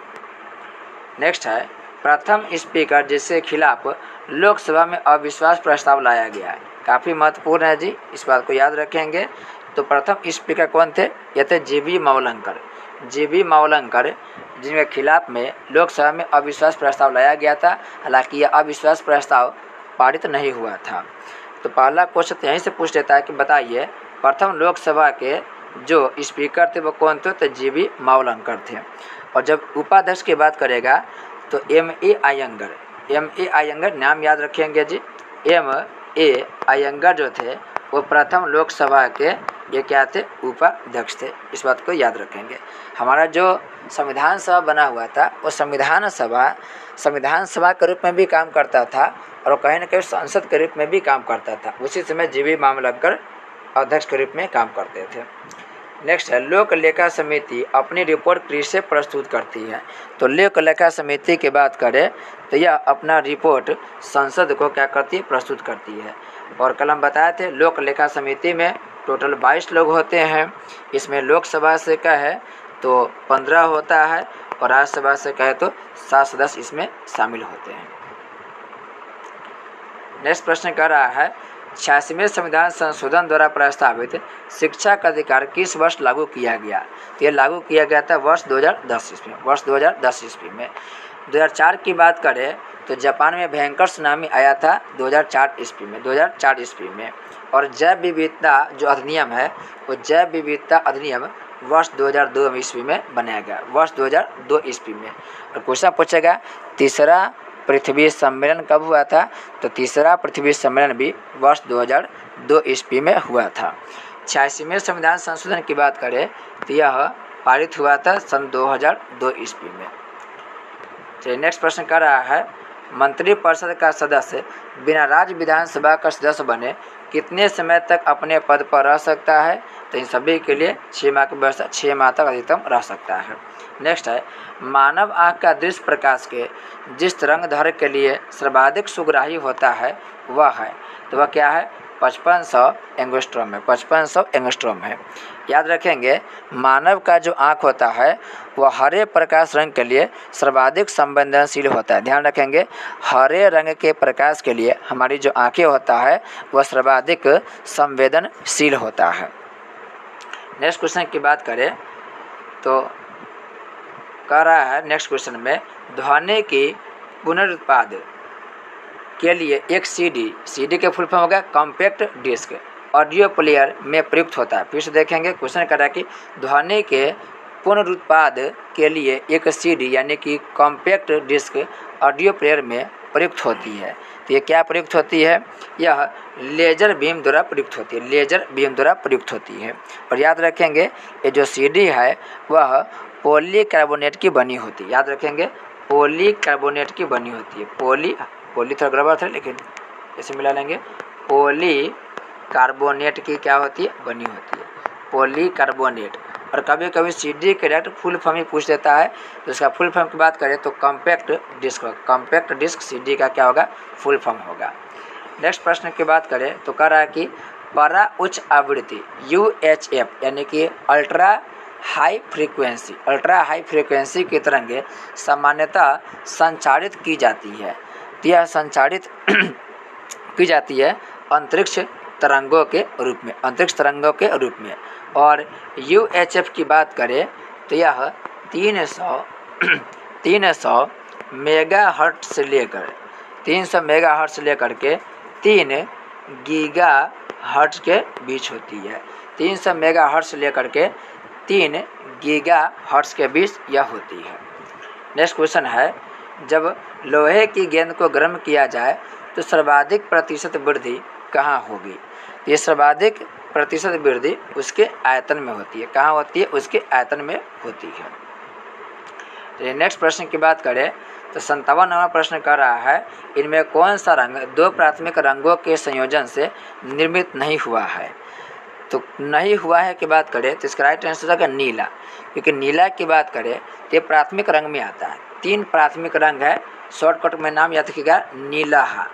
नेक्स्ट है, प्रथम स्पीकर जिसके खिलाफ लोकसभा में अविश्वास प्रस्ताव लाया गया है। काफ़ी महत्वपूर्ण है जी, इस बात को याद रखेंगे। तो प्रथम स्पीकर कौन थे? ये थे जी.बी. मावलंकर। जी.बी. मावलंकर, जिनके खिलाफ में लोकसभा में अविश्वास प्रस्ताव लाया गया था। हालांकि यह अविश्वास प्रस्ताव पारित नहीं हुआ था। तो पहला क्वेश्चन यहीं से पूछ लेता है कि बताइए प्रथम लोकसभा के जो स्पीकर थे वो कौन थे? तो जी.बी. मावलंकर थे। और जब उपाध्यक्ष की बात करेगा तो M.A. अयंगर। M.A. अयंगर नाम याद रखेंगे जी। M.A. अयंगर जो थे वो प्रथम लोकसभा के ये क्या थे? उपाध्यक्ष थे। इस बात को याद रखेंगे। हमारा जो संविधान सभा बना हुआ था वो संविधान सभा के रूप में भी काम करता था, और कहीं न कहीं संसद के रूप में भी काम करता था। उसी समय जी.बी. मावलंकर अध्यक्ष के रूप में काम करते थे। नेक्स्ट है, लोक लेखा समिति अपनी रिपोर्ट किससे प्रस्तुत करती है? तो लोक लेखा समिति की बात करें तो यह अपना रिपोर्ट संसद को क्या करती है? प्रस्तुत करती है। और कल हम बताए थे लोक लेखा समिति में टोटल 22 लोग होते हैं। इसमें लोकसभा से क्या है तो 15 होता है, और राज्यसभा से कहे तो 7 सदस्य इसमें शामिल होते हैं। नेक्स्ट प्रश्न कर रहा है, 86वें संविधान संशोधन द्वारा प्रस्तावित शिक्षा का अधिकार किस वर्ष लागू किया गया? तो यह लागू किया गया था वर्ष 2010 ईस्वी में। वर्ष 2010 ईस्वी में। 2004 की बात करें तो जापान में भयंकर सुनामी आया था 2004 ईस्वी में। 2004 ईस्वी में। और जैव विविधता जो अधिनियम है वो जैव विविधता अधिनियम वर्ष 2002 ईस्वी में बनाया गया, वर्ष 2002 ईस्वी में। और क्वेश्चन पूछेगा तीसरा पृथ्वी सम्मेलन कब हुआ था? तो तीसरा पृथ्वी सम्मेलन भी वर्ष 2002 ईस्वी में हुआ था। 86वें संविधान संशोधन की बात करें तो यह पारित हुआ था सन 2002 ईस्वी में। चलिए नेक्स्ट प्रश्न कर रहा है, मंत्रिपरिषद का सदस्य बिना राज्य विधानसभा का सदस्य बने कितने समय तक अपने पद पर रह सकता है? तो इन सभी के लिए 6 माह की व्यवस्था, 6 माह तक अधिकतम रह सकता है। नेक्स्ट है, मानव आँख का दृश्य प्रकाश के जिस तरंगदैर्घ्य के लिए सर्वाधिक सुग्राही होता है वह है, तो वह क्या है? 5500 एंगस्ट्रॉम है। 5500 एंगस्ट्रॉम है। याद रखेंगे मानव का जो आँख होता है वह हरे प्रकाश रंग के लिए सर्वाधिक संवेदनशील होता है। ध्यान रखेंगे हरे रंग के प्रकाश के लिए हमारी जो आँखें होता है वह सर्वाधिक संवेदनशील होता है। नेक्स्ट क्वेश्चन की बात करें तो कह रहा है नेक्स्ट क्वेश्चन में, ध्वनि की पुनरुत्पाद के लिए एक सीडी के फुल फॉर्म होगा कॉम्पैक्ट डिस्क ऑडियो प्लेयर में प्रयुक्त होता है। फिर से देखेंगे क्वेश्चन कर रहा है कि ध्वनि के पुनरुत्पाद के लिए एक सीडी यानी कि कॉम्पैक्ट डिस्क ऑडियो प्लेयर में प्रयुक्त होती है। तो ये क्या प्रयुक्त होती है? यह लेजर बीम द्वारा प्रयुक्त होती है। लेजर बीम द्वारा प्रयुक्त होती है। और याद रखेंगे ये जो सीडी है वह पॉलीकार्बोनेट की बनी होती है। याद रखेंगे पॉलीकार्बोनेट की बनी होती है। पॉली थोड़ा गड़बड़ था लेकिन इसे मिला लेंगे। पॉलीकार्बोनेट की क्या होती है? बनी होती है। पॉलीकार्बोनेट। और कभी कभी CD के डायरेक्ट फुल फॉर्म ही पूछ देता है, तो इसका फुल फॉर्म की बात करें तो compact disc. Compact disc CD का क्या होगा? फुल फॉर्म होगा। नेक्स्ट प्रश्न की बात करें तो कह रहा है कि परा उच्च आवृत्ति UHF यानी कि अल्ट्रा हाई फ्रीक्वेंसी की तरंगें सामान्यतः संचारित की जाती है। तो यह संचारित की जाती है अंतरिक्ष तरंगों के रूप में। और UHF की बात करें तो यह 300 मेगाहर्ट्ज से लेकर के 3 गीगाहर्ट्ज के बीच होती है। 300 मेगाहर्ट्ज से लेकर के 3 गीगाहर्ट्ज के बीच यह होती है। नेक्स्ट क्वेश्चन है, जब लोहे की गेंद को गर्म किया जाए तो सर्वाधिक प्रतिशत वृद्धि कहाँ होगी? ये सर्वाधिक प्रतिशत वृद्धि उसके आयतन में होती है। कहाँ होती है? उसके आयतन में होती है। नेक्स्ट प्रश्न की बात करें तो 57वां प्रश्न कर रहा है, इनमें कौन सा रंग 2 प्राथमिक रंगों के संयोजन से निर्मित नहीं हुआ है? तो नहीं हुआ है की बात करें तो इसका राइट आंसर होगा नीला, क्योंकि नीला की बात करें तो ये प्राथमिक रंग में आता है। 3 प्राथमिक रंग है, शॉर्टकट में नाम याद रखिएगा नीला।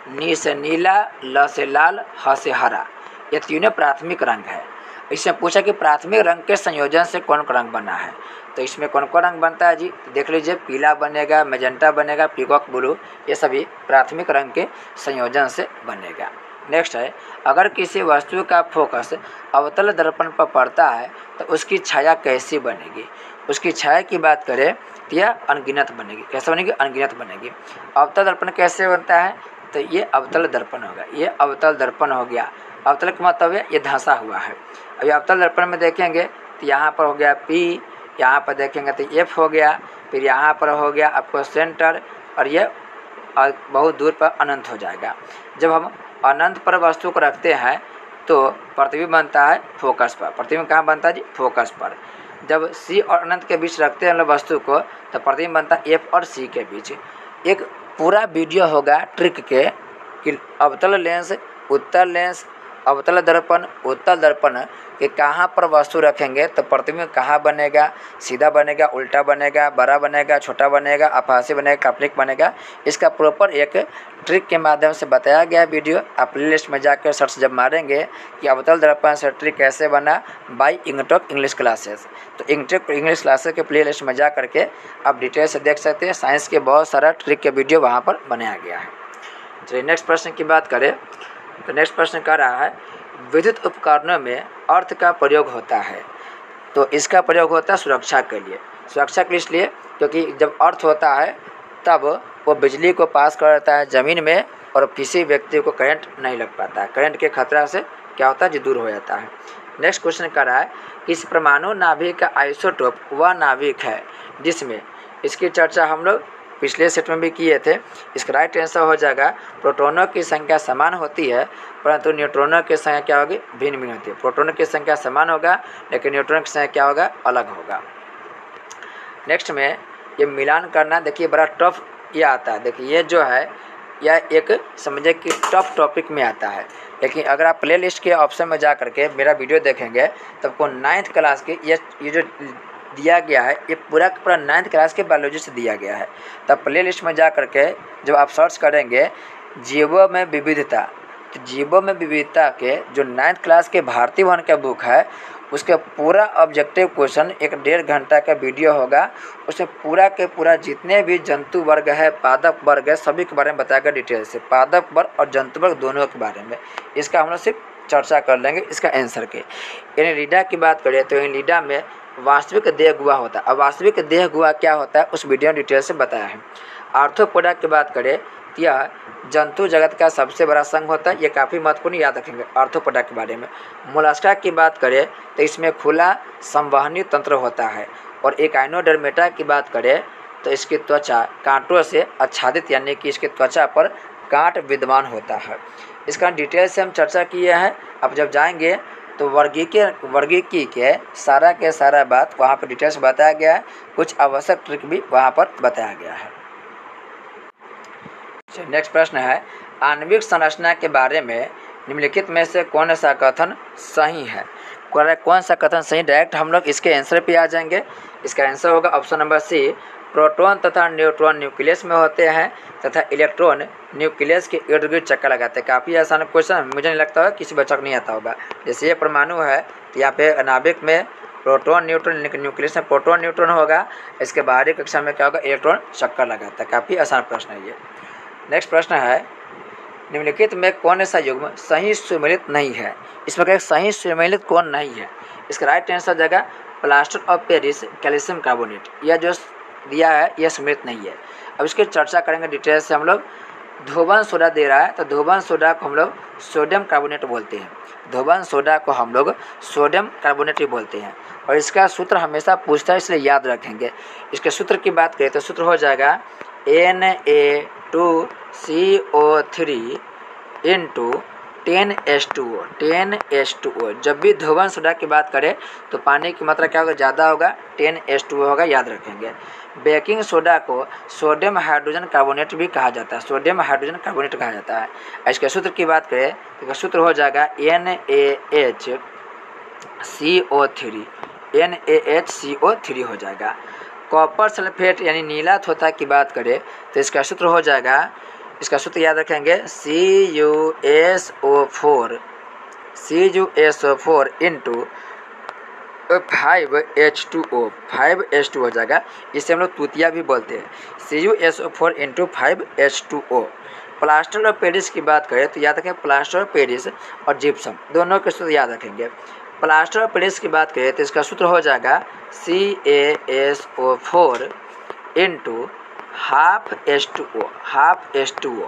नी से नीला, ल से लाल, ह से हरा, ये तीनों प्राथमिक रंग है। इसमें पूछा कि प्राथमिक रंग के संयोजन से कौन सा रंग बना है, तो इसमें कौन कौन रंग बनता है जी? तो देख लीजिए, पीला बनेगा, मैजेंटा बनेगा, पीकॉक ब्लू, ये सभी प्राथमिक रंग के संयोजन से बनेगा। नेक्स्ट है, अगर किसी वस्तु का फोकस अवतल दर्पण पर पड़ता है तो उसकी छाया कैसी बनेगी? उसकी छाया की बात करें तो यह अनगिनत बनेगी। कैसे बनेगी? अनगिनत बनेगी। अवतल दर्पण कैसे बनता है? तो ये अवतल दर्पण होगा। ये अवतल दर्पण हो गया। अवतल का मतलब है ये धंसा हुआ है। अभी अवतल दर्पण में देखेंगे तो यहाँ पर हो गया P, यहाँ पर देखेंगे तो F हो गया, फिर यहाँ पर हो गया आपको सेंटर, और ये बहुत दूर पर अनंत हो जाएगा। जब हम अनंत पर वस्तु को रखते हैं तो प्रतिबिंब बनता है फोकस पर। प्रतिबिंब कहाँ बनता है जी? फोकस पर। जब C और अनंत के बीच रखते हैं वस्तु को तो प्रतिबिंब बनता है F और C के बीच। एक पूरा वीडियो होगा ट्रिक के कि अवतल लेंस, उत्तल लेंस, अवतल दर्पण, उत्तल दर्पण कि कहाँ पर वस्तु रखेंगे तो प्रतिबिंब कहाँ बनेगा, सीधा बनेगा, उल्टा बनेगा, बड़ा बनेगा, छोटा बनेगा, आभासी बनेगा, काल्पनिक बनेगा। इसका प्रॉपर एक ट्रिक के माध्यम से बताया गया वीडियो। आप प्ले लिस्ट में जाकर सर्च जब मारेंगे कि अवतल दर्पण से ट्रिक कैसे बना बाय इंगटॉक इंग्लिश क्लासेस, तो इंगटॉक इंग्लिश क्लासेस के प्ले लिस्ट में जा करके आप डिटेल से देख सकते हैं। साइंस के बहुत सारा ट्रिक के वीडियो वहाँ पर बनाया गया है। चलिए नेक्स्ट प्रश्न की बात करें तो नेक्स्ट प्रश्न कर रहा है, विद्युत उपकरणों में अर्थ का प्रयोग होता है। तो इसका प्रयोग होता है सुरक्षा के लिए। सुरक्षा के लिए इसलिए क्योंकि जब अर्थ होता है तब वो बिजली को पास कर देता है ज़मीन में और किसी व्यक्ति को करंट नहीं लग पाता है। करंट के खतरा से क्या होता है जी? दूर हो जाता है। नेक्स्ट क्वेश्चन कर रहा है, किस परमाणु नाभिक का आइसोटोप वह नाभिक है जिसमें, इसकी चर्चा हम लोग पिछले सेट में भी किए थे। इसका राइट आंसर हो जाएगा प्रोटॉनों की संख्या समान होती है परंतु न्यूट्रॉनों की संख्या क्या होगी? भिन्न भिन्न होती है। प्रोटॉनों की संख्या समान होगा लेकिन न्यूट्रॉन की संख्या क्या होगा? अलग होगा। नेक्स्ट में ये मिलान करना देखिए बड़ा टफ ये आता है। देखिए ये जो है यह एक समझे कि टफ टॉपिक में आता है, लेकिन अगर आप प्ले लिस्ट के ऑप्शन में जा करके मेरा वीडियो देखेंगे तो आपको 9th क्लास के ये जो दिया गया है ये पूरा का पूरा 9th क्लास के बायोलॉजी से दिया गया है। तब प्ले लिस्ट में जा करके जब आप सर्च करेंगे जीवों में विविधता, तो जीवों में विविधता के जो 9th क्लास के भारतीय भवन का बुक है उसका पूरा ऑब्जेक्टिव क्वेश्चन 1.5 घंटा का वीडियो होगा। उसमें पूरा के पूरा जितने भी जंतु वर्ग है, पादप वर्ग है, सभी के बारे में बताया डिटेल से, पादप वर्ग और जंतु वर्ग दोनों के बारे में। इसका हम लोग सिर्फ चर्चा कर लेंगे इसका आंसर के। एनिलिडा की बात करें तो एनिलिडा में वास्तविक देह गुहा होता है। अब वास्तविक देह गुहा क्या होता है उस वीडियो में डिटेल से बताया है। आर्थ्रोपोडा की बात करें तो यह जंतु जगत का सबसे बड़ा संघ होता है। ये काफ़ी महत्वपूर्ण, याद रखेंगे आर्थ्रोपोडा के बारे में। मोलस्का की बात करें तो इसमें खुला संवहनी तंत्र होता है। और एकाइनोडर्मेटा की बात करें तो इसकी त्वचा कांटों से आच्छादित यानी कि इसकी त्वचा पर कांट विद्यमान होता है। इसका डिटेल से हम चर्चा किए हैं। अब जब जाएंगे तो वर्गीकी के सारा बात वहाँ पर डिटेल से बताया गया है। कुछ आवश्यक ट्रिक भी वहाँ पर बताया गया है। नेक्स्ट प्रश्न है, आणविक संरचना के बारे में निम्नलिखित में से कौन सा कथन सही है? कौन सा कथन सही? डायरेक्ट हम लोग इसके आंसर पे आ जाएंगे। इसका आंसर होगा ऑप्शन नंबर सी, प्रोटॉन तथा न्यूट्रॉन न्यूक्लियस में होते हैं तथा इलेक्ट्रॉन न्यूक्लियस के इर्द गिर्द चक्कर लगाते हैं। काफ़ी आसान क्वेश्चन, मुझे नहीं लगता है किसी बच्चा को नहीं आता होगा। जैसे ये परमाणु है तो यहाँ पे नाभिक में प्रोटॉन न्यूट्रॉन, न्यूक्लियस में प्रोटॉन न्यूट्रॉन होगा, इसके बाहरी कक्षा में क्या होगा? इलेक्ट्रॉन चक्कर लगाता है। काफ़ी आसान प्रश्न है ये। नेक्स्ट प्रश्न है, निम्नलिखित में कौन सा युग्म सही सुमेलित नहीं है? इसमें क्या सही सुमेलित कौन नहीं है? इसका राइट आंसर जाएगा plaster of Paris calcium carbonate. यह जो दिया है यह सुमेलित नहीं है। अब इसकी चर्चा करेंगे डिटेल से हम लोग। धोबन सोडा दे रहा है तो धोबन सोडा को हम लोग सोडियम कार्बोनेट बोलते हैं। धोबन सोडा को हम लोग सोडियम कार्बोनेट ही बोलते हैं और इसका सूत्र हमेशा पूछता है, इसलिए याद रखेंगे। इसके सूत्र की बात करें तो सूत्र हो जाएगा Na2CO3 इंटू 10H2O 10H2O। जब भी धोबन सोडा की बात करें तो पानी की मात्रा क्या होगा? ज़्यादा होगा, 10H2O होगा, याद रखेंगे। बेकिंग सोडा को सोडियम हाइड्रोजन कार्बोनेट भी कहा जाता है, सोडियम हाइड्रोजन कार्बोनेट कहा जाता है। इसके सूत्र की बात करें तो इसका सूत्र हो जाएगा NaHCO3 हो जाएगा। कॉपर सल्फेट यानी नीला थोथा की बात करें तो इसका सूत्र हो जाएगा, इसका सूत्र याद रखेंगे CuSO4 इंटू 5H2O हो जाएगा। इसे हम लोग तूतिया भी बोलते हैं। CuSO4 into 5H2O। Plaster of Paris की बात करें तो याद रखें प्लास्टर ऑफ पेरिस और जिप्सम दोनों के सूत्र याद रखेंगे। प्लास्टर ऑफ पेरिस की बात करें तो इसका सूत्र हो जाएगा CaSO4 इंटू हाफ H2O।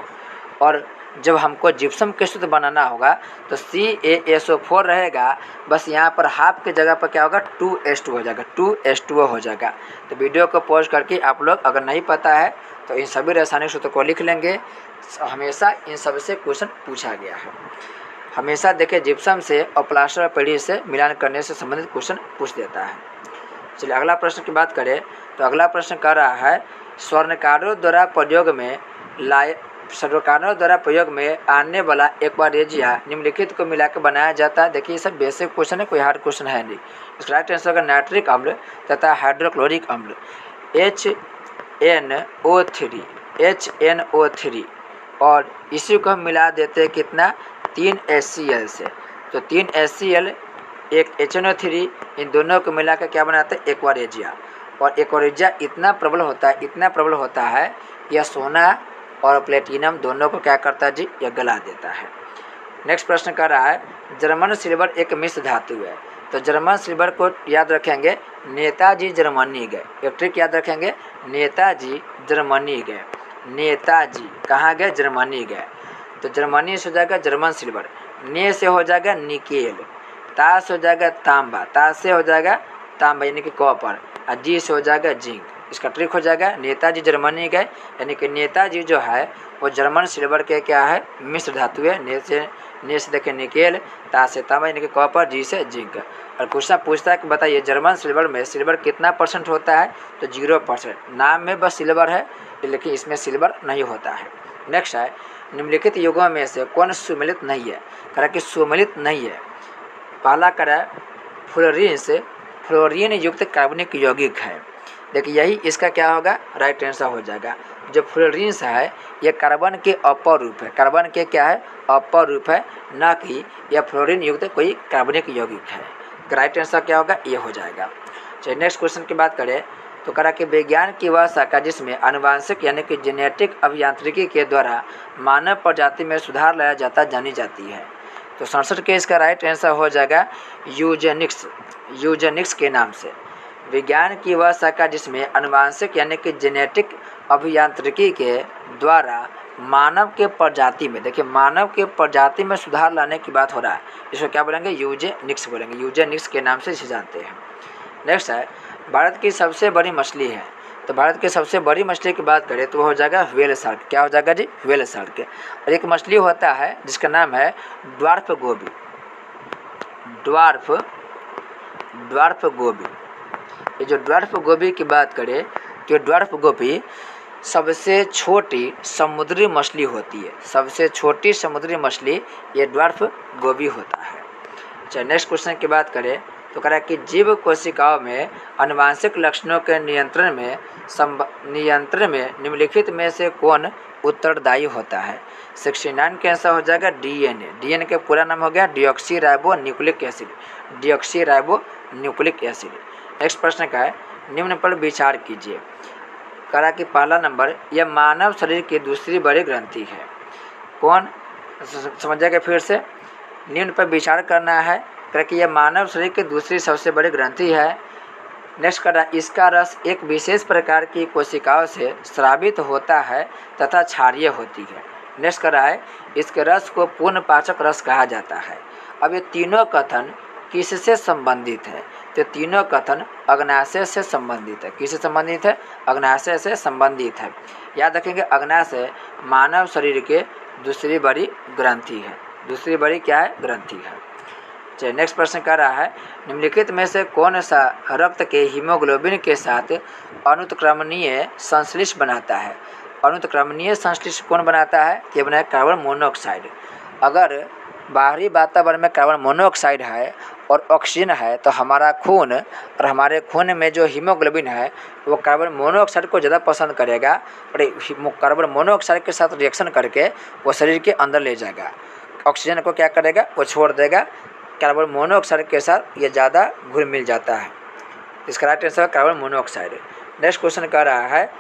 और जब हमको जिप्सम के सूत्र बनाना होगा तो CaSO4 रहेगा, बस यहाँ पर हाफ के जगह पर क्या होगा? 2H2 हो जाएगा, 2H2O हो जाएगा। तो वीडियो को पॉज करके आप लोग अगर नहीं पता है तो इन सभी रासायनिक सूत्र को लिख लेंगे। हमेशा इन सब से क्वेश्चन पूछा गया है। हमेशा देखें जिप्सम से और प्लास्टर ऑफ पेरिस से मिलान करने से संबंधित क्वेश्चन पूछ देता है। चलिए अगला प्रश्न की बात करें तो अगला प्रश्न कर रहा है, स्वर्णकारों द्वारा प्रयोग में आने वाला एक्वारेजिया निम्नलिखित को मिलाकर बनाया जाता है। देखिए ये सब बेसिक क्वेश्चन है, कोई हार्ड क्वेश्चन है नहीं। इसका राइट आंसर होगा नाइट्रिक अम्ल तथा हाइड्रोक्लोरिक अम्ल HNO3 और इसी को हम मिला देते हैं कितना? 3 HCl से। तो 3 HCl एक HNO3, इन दोनों को मिलाकर क्या बनाते हैं? एक्वारेजिया। और एक्वारेजिया इतना प्रबल होता है यह सोना और प्लेटिनम दोनों को क्या करता है जी? यह गला देता है। नेक्स्ट प्रश्न कर रहा है, जर्मन सिल्वर एक मिश्र धातु है। तो जर्मन सिल्वर को याद रखेंगे नेताजी जर्मनी गए। एक ट्रिक याद रखेंगे, नेताजी जर्मनी गए। नेताजी कहाँ गए? जर्मनी गए। तो जर्मनी से हो जाएगा जर्मन सिल्वर, ने से हो जाएगा निकेल, ता से हो जाएगा तांबा, ता से हो जाएगा तांबा यानी कि कॉपर, और जी से हो जाएगा जिंक। इसका ट्रिक हो जाएगा नेताजी जर्मनी गए, यानी कि नेताजी जो है वो जर्मन सिल्वर के क्या है? मिश्र धातु है। ने से देखें निकेल, ता से तांबा यानी कि कॉपर, जी से जिंक। और क्वेश्चन पूछता है कि बताइए जर्मन सिल्वर में सिल्वर कितना % होता है? तो 0%। नाम में बस सिल्वर है लेकिन इसमें सिल्वर नहीं होता है। नेक्स्ट है, निम्नलिखित युगों में से कौन सुमेलित नहीं है? करा कि सुमेलित नहीं है। पहला करा फ्लोरीन युक्त कार्बनिक यौगिक है। देखिए यही इसका क्या होगा? राइट आंसर हो जाएगा। जो फ्लोरीन है यह कार्बन के अपर रूप है, कार्बन के क्या है? अपर रूप है, ना कि यह फ्लोरीन युक्त कोई कार्बनिक यौगिक है। राइट आंसर क्या होगा? ये हो जाएगा। चलिए नेक्स्ट क्वेश्चन की बात करें तो करा कि विज्ञान की वह शाखा जिसमें आनुवांशिक यानी कि जेनेटिक अभियांत्रिकी के द्वारा मानव प्रजाति में सुधार लाया जाता जानी जाती है। तो 67 के इसका राइट आंसर हो जाएगा यूजेनिक्स के नाम से। विज्ञान की वह शाखा जिसमें आनुवांशिक यानी कि जेनेटिक अभियांत्रिकी के द्वारा मानव के प्रजाति में, देखिए मानव के प्रजाति में सुधार लाने की बात हो रहा है, इसको क्या बोलेंगे? यूजेनिक्स बोलेंगे। यूजेनिक्स के नाम से इसे जानते हैं। नेक्स्ट है, भारत की सबसे बड़ी मछली है। तो भारत की सबसे बड़ी मछली की बात करें तो वो हो जाएगा व्हेल शार्क। क्या हो जाएगा जी? Whale shark. और एक मछली होता है जिसका नाम है ड्वार्फ गोबी। ये जो ड्वार्फ गोबी की बात करें तो ड्वार्फ गोबी सबसे छोटी समुद्री मछली होती है। सबसे छोटी समुद्री मछली ये ड्वार्फ गोबी होता है। चलिए नेक्स्ट क्वेश्चन की बात करें तो कह रहा है कि जीव कोशिकाओं में आनुवांशिक लक्षणों के नियंत्रण में निम्नलिखित में से कौन उत्तरदायी होता है। 69 का आंसर हो जाएगा डीएनए। डीएनए का पूरा नाम हो गया deoxy nucleic acid. Nucleic acid. Next प्रश्न का है निम्न पर विचार कीजिए। करा कि पहला नंबर यह मानव शरीर की दूसरी बड़ी ग्रंथि है। कौन समझेगा फिर से। निम्न पर विचार करना है कि यह मानव शरीर की दूसरी सबसे बड़ी ग्रंथि है। नेक्स्ट करा इसका रस एक विशेष प्रकार की कोशिकाओं से स्रावित होता है तथा क्षारीय होती है। नेक्स्ट करा है इसके रस को पूर्ण पाचक रस कहा जाता है। अब ये तीनों कथन किससे संबंधित है। तो तीनों कथन अग्नाशय से संबंधित है। किससे संबंधित है। अग्नाशय से संबंधित है। याद रखेंगे अग्नाशय मानव शरीर के दूसरी बड़ी ग्रंथि है। दूसरी बड़ी क्या है ग्रंथि है। चलिए नेक्स्ट प्रश्न कर रहा है निम्नलिखित में से कौन सा रक्त के हीमोग्लोबिन के साथ अनुत्क्रमणीय संश्लिष्ट बनाता है। अनुत्क्रमणीय संश्लिष्ट कौन बनाता है। ये बनाया कार्बन मोनोऑक्साइड। अगर बाहरी वातावरण में कार्बन मोनोऑक्साइड है और ऑक्सीजन है तो हमारा खून और हमारे खून में जो हीमोग्लोबिन है वो कार्बन मोनोऑक्साइड को ज़्यादा पसंद करेगा और कार्बन मोनोऑक्साइड के साथ रिएक्शन करके वो शरीर के अंदर ले जाएगा। ऑक्सीजन को क्या करेगा वो छोड़ देगा। कार्बन मोनोऑक्साइड के साथ ये ज़्यादा घुल मिल जाता है। इसका right answer carbon monoxide. Next question कर रहा है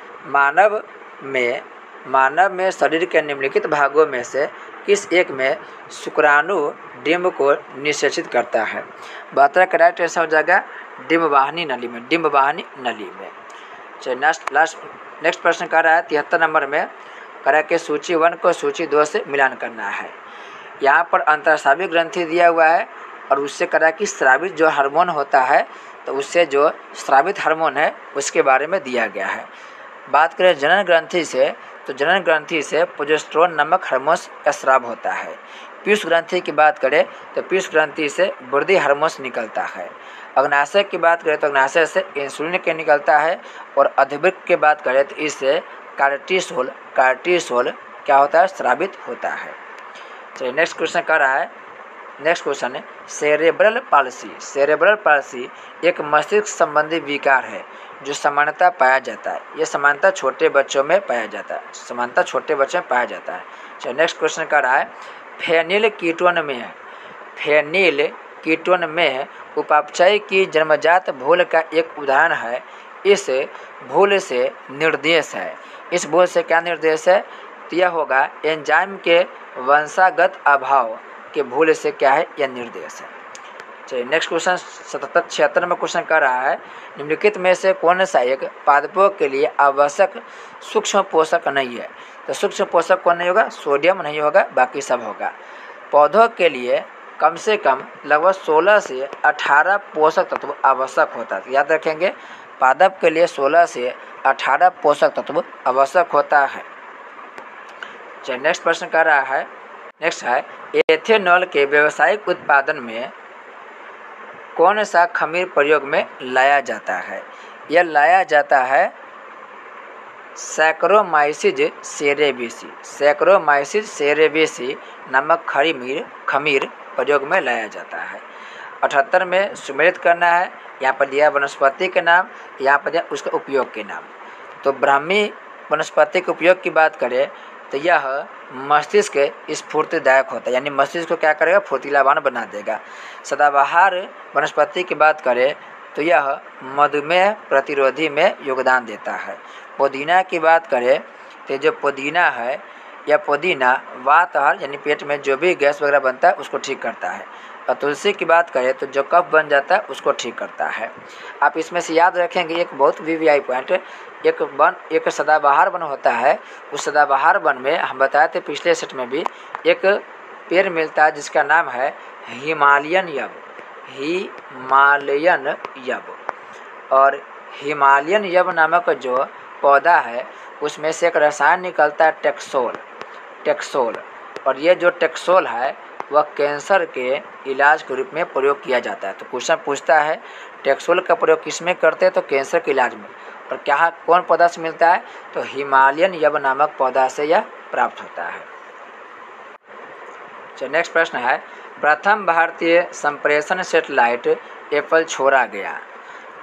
मानव में शरीर के निम्नलिखित भागों में से किस एक में शुक्राणु डिम्ब को निषेचित करता है। 72 का राइट आंसर हो जाएगा डिम्बवाहिनी नली में। डिम्बवाहिनी नली में। चलिए नेक्स्ट प्रश्न कर रहा है 73 नंबर में कह कि सूची 1 को सूची 2 से मिलान करना है। यहाँ पर अंतःस्रावी ग्रंथि दिया हुआ है और उससे कह रहा है कि स्रावित जो हार्मोन होता है तो उससे जो स्रावित हार्मोन है उसके बारे में दिया गया है। बात करें जनन ग्रंथि से तो जनन ग्रंथि से प्रोजेस्टेरोन नामक हार्मोन का स्राव होता है। पीयूष ग्रंथि की बात करें तो पीयूष ग्रंथि से वृद्धि हार्मोन निकलता है। अग्नाशय की बात करें तो अग्नाशय से इंसुलिन के निकलता है और अधिवृक्क की बात करें तो इससे कार्टिसोल क्या होता है स्रावित होता है। चलिए नेक्स्ट क्वेश्चन कर रहा है। नेक्स्ट क्वेश्चन है सेरेब्रल पाल्सी एक मस्तिष्क संबंधी विकार है जो सामान्यतः पाया जाता है। यह समानता छोटे बच्चों में पाया जाता है। चलिए नेक्स्ट क्वेश्चन कर रहा है फेनिल कीटोन में उपापचय की जन्मजात भूल का एक उदाहरण है। इस भूल से निर्देश है। इस भूल से क्या निर्देश है तो यह होगा एंजाइम के वंशागत अभाव के भूल से क्या है यह निर्देश है। चलिए नेक्स्ट क्वेश्चन 76 में क्वेश्चन कर रहा है निम्नलिखित में से कौन सा एक पादपों के लिए आवश्यक सूक्ष्म पोषक नहीं है। तो सूक्ष्म पोषक कौन नहीं होगा सोडियम नहीं होगा बाकी सब होगा। पौधों के लिए कम से कम लगभग 16 से 18 पोषक तत्व आवश्यक होता है। याद रखेंगे पादप के लिए 16 से 18 पोषक तत्व आवश्यक होता है। चलिए नेक्स्ट प्रश्न कर रहा है नेक्स्ट है एथेनॉल के व्यावसायिक उत्पादन में कौन सा खमीर प्रयोग में लाया जाता है। यह लाया जाता है सैक्रोमाइसिस सेरेबेसी नामक खमीर प्रयोग में लाया जाता है। 78 में सुमेलित करना है। यहाँ पर दिया वनस्पति के नाम, यहाँ पर दिया उसके उपयोग के नाम। तो ब्राह्मी वनस्पति के उपयोग की बात करें तो यह मस्तिष्क स्फूर्तिदायक होता है, यानी मस्तिष्क को क्या करेगा फुर्तीलावान बना देगा। सदाबहार वनस्पति की बात करें तो यह मधुमेह प्रतिरोधी में योगदान देता है। पुदीना की बात करें तो जो पुदीना है यह पुदीना वातहर यानी पेट में जो भी गैस वगैरह बनता है उसको ठीक करता है। और तुलसी की बात करें तो जो कफ बन जाता है उसको ठीक करता है। आप इसमें से याद रखेंगे एक बहुत वीवीआई पॉइंट, एक सदाबहार वन होता है। उस सदाबहार वन में हम बताए थे पिछले सेट में भी एक पेड़ मिलता है जिसका नाम है हिमालयन यब। और हिमालयन यब नामक जो पौधा है उसमें से एक रसायन निकलता है टेक्सोल। और ये जो टेक्सोल है वह कैंसर के इलाज के रूप में प्रयोग किया जाता है। तो क्वेश्चन पूछता है टेक्सोल का प्रयोग किस में करते हैं तो कैंसर के इलाज में। और क्या कौन पौधा से मिलता है तो हिमालयन यब नामक पौधा से यह प्राप्त होता है। चलिए नेक्स्ट प्रश्न है प्रथम भारतीय संप्रेषण सैटेलाइट एप्पल छोड़ा गया,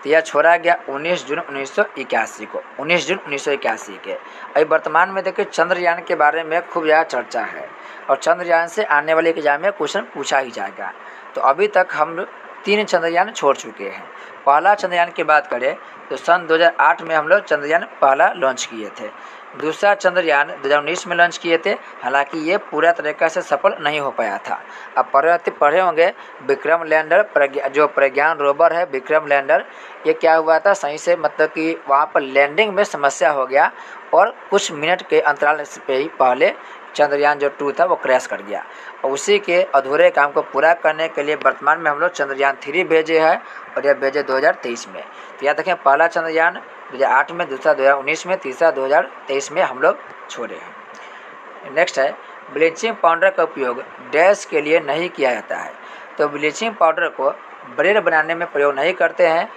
तो यह छोड़ा गया 19 जून 1981 को, 19 जून 1981 के। अभी वर्तमान में देखिए चंद्रयान के बारे में खूब ज़्यादा चर्चा है और चंद्रयान से आने वाले एग्जाम में क्वेश्चन पूछा ही जाएगा। तो अभी तक हम 3 चंद्रयान छोड़ चुके हैं। पहला चंद्रयान की बात करें तो सन 2008 में हम लोग चंद्रयान पहला लॉन्च किए थे। दूसरा चंद्रयान 2019 में लॉन्च किए थे, हालांकि ये पूरा तरीक़ा से सफल नहीं हो पाया था। अब पढ़े होंगे विक्रम लैंडर जो प्रज्ञान रोवर है विक्रम लैंडर, ये क्या हुआ था सही से, मतलब कि वहाँ पर लैंडिंग में समस्या हो गया और कुछ मिनट के अंतराल पे ही पहले चंद्रयान जो 2 था वो क्रैश कर गया। और उसी के अधूरे काम को पूरा करने के लिए वर्तमान में हम लोग चंद्रयान 3 भेजे हैं और यह भेजे 2023 में। तो याद रखें पहला चंद्रयान 2008 में, दूसरा 2019 में, तीसरा 2023 में हम लोग छोड़े हैं। नेक्स्ट है ब्लीचिंग पाउडर का उपयोग डैश के लिए नहीं किया जाता है। तो ब्लीचिंग पाउडर को ब्रेड बनाने में प्रयोग नहीं करते हैं,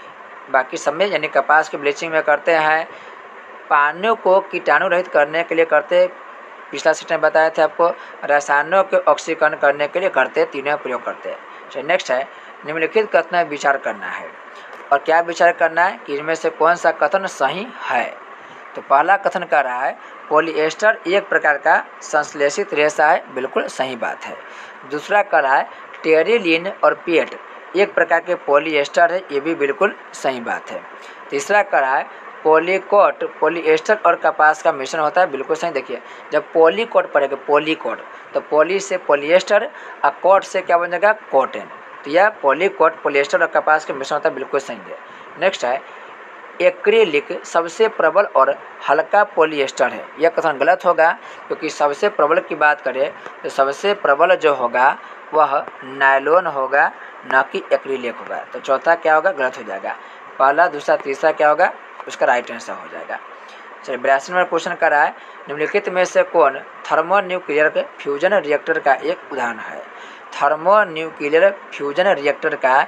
बाकी सब में यानी कपास की ब्लीचिंग में करते हैं, पानी को कीटाणु रहित करने के लिए करते, पिछला सेक्शन में बताए थे आपको, रसायनों के ऑक्सीकरण करने के लिए करते, तीनों प्रयोग करते हैं। चलिए नेक्स्ट है निम्नलिखित कथन में विचार करना है। और क्या विचार करना है कि इनमें से कौन सा कथन सही है। तो पहला कथन कह रहा है पॉलिएस्टर एक प्रकार का संश्लेषित रेशा है, बिल्कुल सही बात है। दूसरा कह रहा है टेरिलिन और पेट एक प्रकार के पॉलिएस्टर है, ये भी बिल्कुल सही बात है। तीसरा कह रहा है पॉलीकोट पॉलिएस्टर और कपास का मिश्रण होता है, बिल्कुल सही। देखिए जब पॉलीकोट पड़ेगा पॉलीकोट, तो पॉली से पॉलिएस्टर और कोट से क्या बन जाएगा कॉटन, तो यह पॉलीकोट पॉलिएस्टर और कपास का मिश्रण होता है, बिल्कुल सही है। नेक्स्ट है एक्रिलिक सबसे प्रबल और हल्का पॉलिएस्टर है, यह कथन गलत होगा क्योंकि सबसे प्रबल की बात करें तो सबसे प्रबल जो होगा वह नायलॉन होगा, न कि एक्रिलिक होगा। तो चौथा क्या होगा गलत हो जाएगा, पहला दूसरा तीसरा क्या होगा उसका राइट आंसर हो जाएगा। चलिए 82 नंबर क्वेश्चन कर रहा है निम्नलिखित में से कौन थर्मोन्यूक्लियर फ्यूजन रिएक्टर का एक उदाहरण है। थर्मोन्यूक्लियर फ्यूजन रिएक्टर का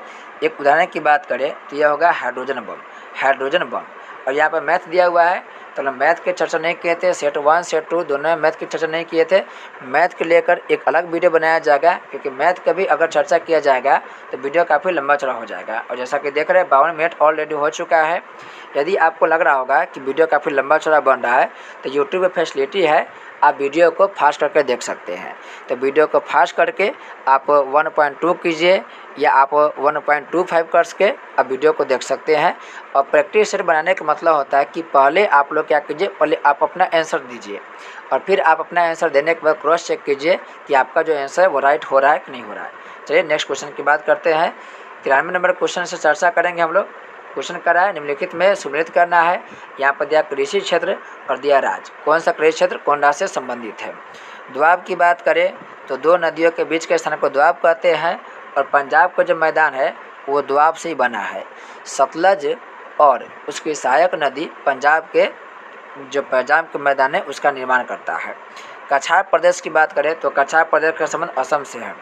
एक उदाहरण की बात करें तो यह होगा हाइड्रोजन बम। और यहाँ पर मैथ दिया हुआ है, तो हम मैथ के चर्चा नहीं किए थे, सेट 1 सेट 2 दोनों में मैथ की चर्चा नहीं किए थे। मैथ के लेकर एक अलग वीडियो बनाया जाएगा, क्योंकि मैथ का भी अगर चर्चा किया जाएगा तो वीडियो काफ़ी लंबा चौड़ा हो जाएगा। और जैसा कि देख रहे हैं 52 मिनट ऑलरेडी हो चुका है। यदि आपको लग रहा होगा कि वीडियो काफ़ी लंबा चौड़ा बन रहा है तो यूट्यूब पर फैसिलिटी है, आप वीडियो को फास्ट करके देख सकते हैं। तो वीडियो को फास्ट करके आप 1.2 कीजिए या आप 1.25 करके आप वीडियो को देख सकते हैं। और प्रैक्टिस सेट बनाने का मतलब होता है कि पहले आप लोग क्या कीजिए, पहले आप अपना आंसर दीजिए और फिर आप अपना आंसर देने के बाद क्रॉस चेक कीजिए कि आपका जो आंसर है वो राइट हो रहा है कि नहीं हो रहा है। चलिए नेक्स्ट क्वेश्चन की बात करते हैं। 93 नंबर क्वेश्चन से चर्चा करेंगे हम लोग। क्वेश्चन करा है निम्नलिखित में सुमेलित करना है। यहाँ पर दिया कृषि क्षेत्र और दिया राज्य, कौन सा कृषि क्षेत्र कौन राज्य से संबंधित है। द्वाब की बात करें तो दो नदियों के बीच के स्थान को द्वाब कहते हैं और पंजाब का जो मैदान है वो द्वाब से ही बना है। सतलज और उसकी सहायक नदी पंजाब के मैदान है उसका निर्माण करता है। कछार प्रदेश की बात करें तो कछार प्रदेश का संबंध असम से है।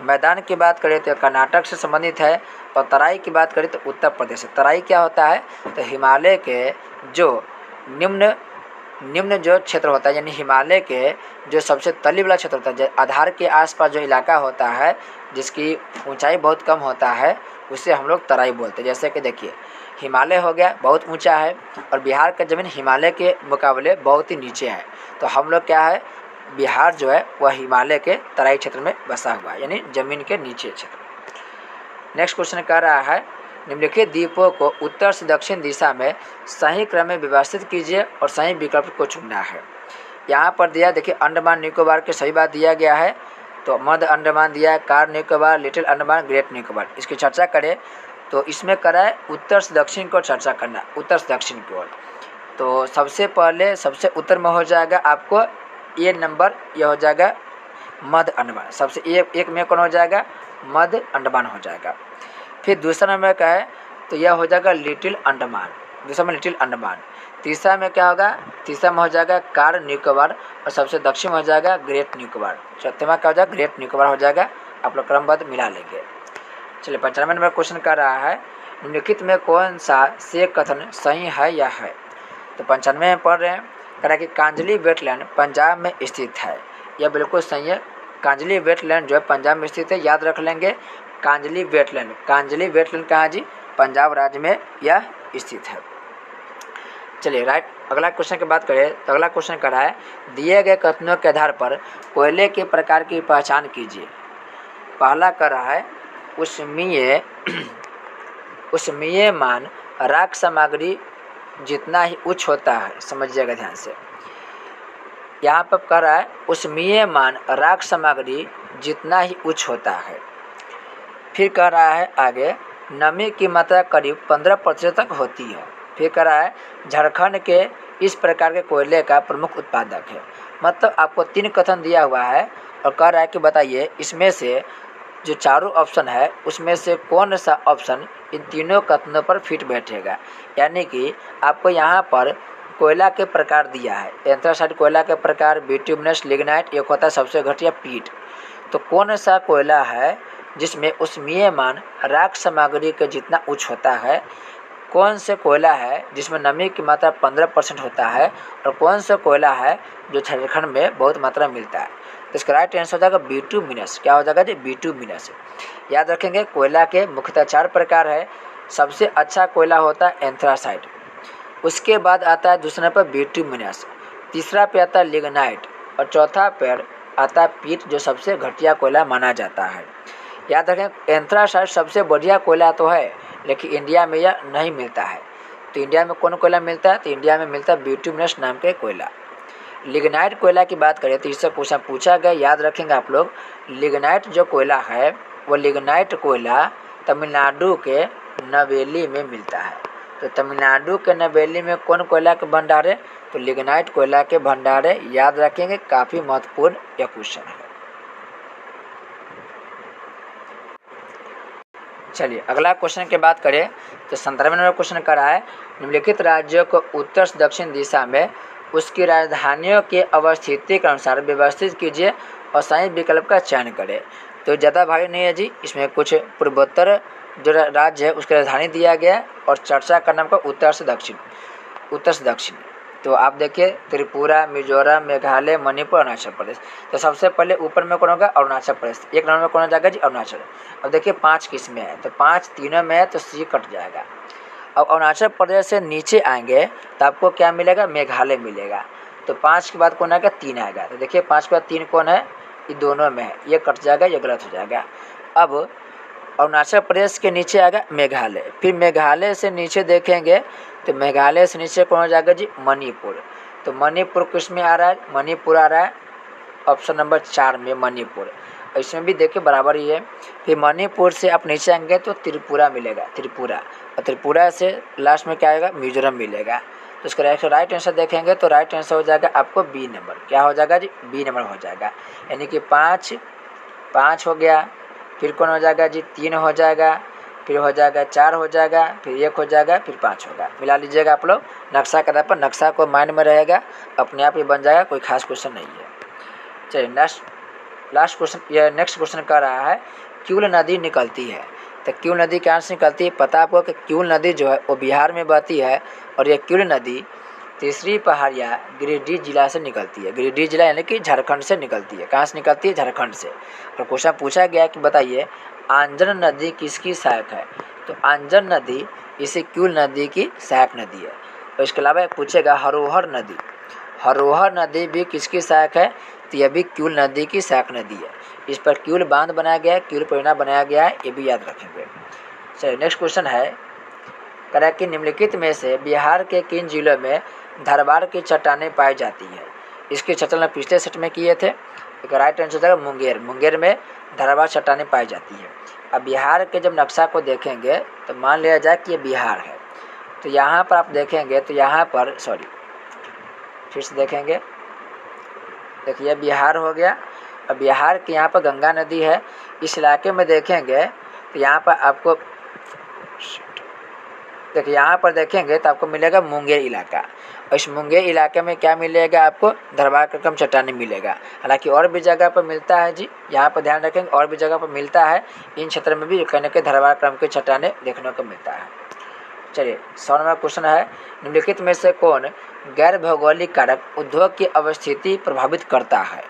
मैदान की बात करें तो कर्नाटक से संबंधित है। और तराई की बात करें तो उत्तर प्रदेश से। तराई क्या होता है तो हिमालय के जो निम्न जो क्षेत्र होता है, यानी हिमालय के जो सबसे तली वाला क्षेत्र होता है, आधार के आसपास जो इलाका होता है जिसकी ऊंचाई बहुत कम होता है उसे हम लोग तराई बोलते हैं। जैसे कि देखिए हिमालय हो गया बहुत ऊंचा है और बिहार का ज़मीन हिमालय के मुकाबले बहुत ही नीचे है, तो हम लोग क्या है बिहार जो है वह हिमालय के तराई क्षेत्र में बसा हुआ है, यानी ज़मीन के नीचे क्षेत्र। नेक्स्ट क्वेश्चन कह रहा है निम्नलिखित द्वीपों को उत्तर से दक्षिण दिशा में सही क्रम में व्यवस्थित कीजिए और सही विकल्प को चुनना है। यहाँ पर दिया देखिए अंडमान निकोबार के सही बात दिया गया है, तो मध्य अंडमान दिया है, car Nicobar, little Andaman, great Nicobar. इसकी चर्चा करें तो इसमें करा है उत्तर से दक्षिण को चर्चा करना, उत्तर से दक्षिण की ओर। तो सबसे पहले सबसे उत्तर में हो जाएगा आपको ये नंबर, यह हो जाएगा मध्य अंडमान। सबसे एक में कौन हो जाएगा मध्य अंडमान हो जाएगा। फिर दूसरा नंबर का है तो यह हो जाएगा लिटिल अंडमान, दूसरा में लिटिल अंडमान। तीसरा में क्या होगा, तीसरा में हो जाएगा कार निकोबार और सबसे दक्षिण में हो जाएगा ग्रेट निकोबार। चौथा क्या हो जाएगा ग्रेट निकोबार हो जाएगा। आप लोग क्रमबद्ध मिला लेंगे। चलिए 95 नंबर क्वेश्चन कर रहा है निम्नलिखित में कौन सा से कथन सही है या है। तो 95 में पढ़ रहे हैं कह रहा है कि कांजली वेटलैंड पंजाब में स्थित है, यह बिल्कुल सही है। कांजली वेटलैंड जो है पंजाब में स्थित है, याद रख लेंगे। कांजली वेटलैंड कहाँ जी? पंजाब राज्य में यह स्थित है। चलिए राइट, अगला क्वेश्चन की बात करें तो अगला क्वेश्चन कर रहा है, दिए गए कथनों के आधार पर कोयले के प्रकार की पहचान कीजिए। पहला कर रहा है उष्मीयमान राख सामग्री जितना ही उच्च होता है। समझिएगा ध्यान से, यहाँ पर कह रहा है उष्मीयमान राख सामग्री जितना ही उच्च होता है। फिर कह रहा है आगे, नमी की मात्रा करीब 15% तक होती है। फिर कह रहा है झारखंड के इस प्रकार के कोयले का प्रमुख उत्पादक है। मतलब आपको 3 कथन दिया हुआ है और कह रहा है कि बताइए इसमें से जो चारों ऑप्शन है उसमें से कौन सा ऑप्शन इन तीनों कथनों पर फिट बैठेगा। यानी कि आपको यहाँ पर कोयला के प्रकार दिया है, एंथ्रासाइट कोयला के प्रकार, बिट्यूमिनस, लिग्नाइट, एक होता है सबसे घटिया पीट। तो कौन सा कोयला है जिसमें उष्मीयमान राख सामग्री के जितना उच्च होता है, कौन से कोयला है जिसमें नमी की मात्रा 15% होता है, और कौन सा कोयला है जो झारखंड में बहुत मात्रा मिलता है। तो इसका राइट आंसर हो जाएगा बिट्यूमिनस। क्या हो जाएगा जी? बिट्यूमिनस। याद रखेंगे कोयला के मुख्यतः 4 प्रकार है। सबसे अच्छा कोयला होता है एंथ्रासाइट, उसके बाद आता है दूसरे पर बिट्यूमिनस, तीसरा पे आता है लिग्नाइट और चौथा पर आता है पीट जो सबसे घटिया कोयला माना जाता है। याद रखें एंथ्रासाइट सबसे बढ़िया कोयला तो है लेकिन इंडिया में यह नहीं मिलता है। तो इंडिया में कौन कोयला मिलता है? तो इंडिया में मिलता है बिट्यूमिनस नाम के कोयला। लिग्नाइट कोयला की बात करें तो इससे क्वेश्चन पूछा गया, याद रखेंगे आप लोग। लिग्नाइट जो कोयला है वो लिग्नाइट कोयला तमिलनाडु के नवेली में मिलता है। तो तमिलनाडु के नवेली में कौन कोयला के भंडार है? तो लिग्नाइट कोयला के भंडार है। याद रखेंगे, काफ़ी महत्वपूर्ण यह क्वेश्चन है। चलिए अगला क्वेश्चन की बात करें तो 97 नंबर क्वेश्चन कर रहा है, निम्नलिखित राज्यों को उत्तर से दक्षिण दिशा में उसकी राजधानियों के अवस्थिति के अनुसार व्यवस्थित कीजिए और सही विकल्प का चयन करें। तो ज़्यादा भारी नहीं है जी, इसमें कुछ पूर्वोत्तर जो राज्य है उसकी राजधानी दिया गया और चर्चा करना आपका उत्तर से दक्षिण। तो आप देखिए त्रिपुरा, मिजोरम, मेघालय, मणिपुर, अरुणाचल प्रदेश। तो सबसे पहले ऊपर में कौन होगा? अरुणाचल प्रदेश। 1 नंबर में कौन हो जाएगा जी? अरुणाचल। अब देखिए 5 किस में है? तो 5 तीनों में है तो सी कट जाएगा। अब अरुणाचल प्रदेश से नीचे आएंगे तो आपको क्या मिलेगा? मेघालय मिलेगा। तो 5 के बाद कौन आएगा? 3 आएगा। तो देखिए 5 के बाद 3 कौन है? ये दोनों में है, ये कट जाएगा, ये गलत हो जाएगा। अब अरुणाचल प्रदेश के नीचे आएगा मेघालय। फिर मेघालय से नीचे देखेंगे तो मेघालय से नीचे कौन हो जाएगा जी? मणिपुर। तो मणिपुर किस में आ रहा है? मणिपुर आ रहा है ऑप्शन नंबर 4 में मणिपुर। इसमें भी देखिए बराबर ही है। फिर मणिपुर से आप नीचे आएंगे तो त्रिपुरा मिलेगा, त्रिपुरा। और त्रिपुरा से लास्ट में क्या आएगा? मिजोरम मिलेगा। तो इसका राइट आंसर देखेंगे तो राइट आंसर हो जाएगा आपको बी नंबर। क्या हो जाएगा जी? बी नंबर हो जाएगा। यानी कि 5 हो गया, फिर कौन हो जाएगा जी? 3 हो जाएगा, फिर हो जाएगा 4 हो जाएगा, फिर 1 हो जाएगा, फिर 5 होगा। मिला लीजिएगा आप लोग नक्शा के आधार पर, नक्शा को माइंड में रहेगा, अपने आप ही बन जाएगा, कोई खास क्वेश्चन नहीं है। चलिए लास्ट क्वेश्चन, यह नेक्स्ट क्वेश्चन कर रहा है, क्यूल नदी निकलती है। तो क्यूल नदी कहाँ से निकलती है? पता आपको कि क्यूल नदी जो है वो बिहार में बहती है और यह क्यूल नदी तीसरी पहाड़िया गिरिडीह जिला से निकलती है। गिरिडीह जिला यानी कि झारखंड से निकलती है। कहाँ से निकलती है? झारखंड से। और क्वेश्चन पूछा गया कि बताइए आंजन नदी किसकी सहायक है? तो आंजन नदी इसे क्यूल नदी की सहायक नदी है। और इसके अलावा पूछेगा हरोहर नदी भी किसकी सहायक है? तो यह भी क्यूल नदी की सहायक नदी है। इस पर क्यूल बांध बनाया गया है, क्यूल परियोजना बनाया गया है, ये भी याद रखेंगे। चलिए नेक्स्ट क्वेश्चन है, कह कि निम्नलिखित में से बिहार के किन जिलों में धारवाड़ की चट्टानें पाई जाती है? इसके चर्चा में पिछले सेट में किए थे। एक राइट आंसर हो जाएगा मुंगेर में धारवाड़ चट्टानें पाई जाती है। अब बिहार के जब नक्शा को देखेंगे तो मान लिया जाए कि ये बिहार है। तो यहाँ पर आप देखेंगे तो यहाँ पर फिर से देखेंगे, देखिए बिहार हो गया। अब बिहार के यहाँ पर गंगा नदी है। इस इलाके में देखेंगे तो यहाँ पर आपको देखिए यहाँ पर देखेंगे तो आपको मिलेगा मुंगेर इलाका। और इस मुंगेर इलाके में क्या मिलेगा आपको? धारवाड़ का क्रम चट्टानें मिलेगा। हालांकि और भी जगह पर मिलता है जी, यहाँ पर ध्यान रखेंगे, और भी जगह पर मिलता है। इन क्षेत्र में भी कहीं ना कहीं धारवाड़ क्रम के चट्टानें देखने को मिलता है। चलिए 100 नंबर क्वेश्चन है, निम्नलिखित में से कौन गैर भौगोलिक कारक उद्योग की अवस्थिति प्रभावित करता है?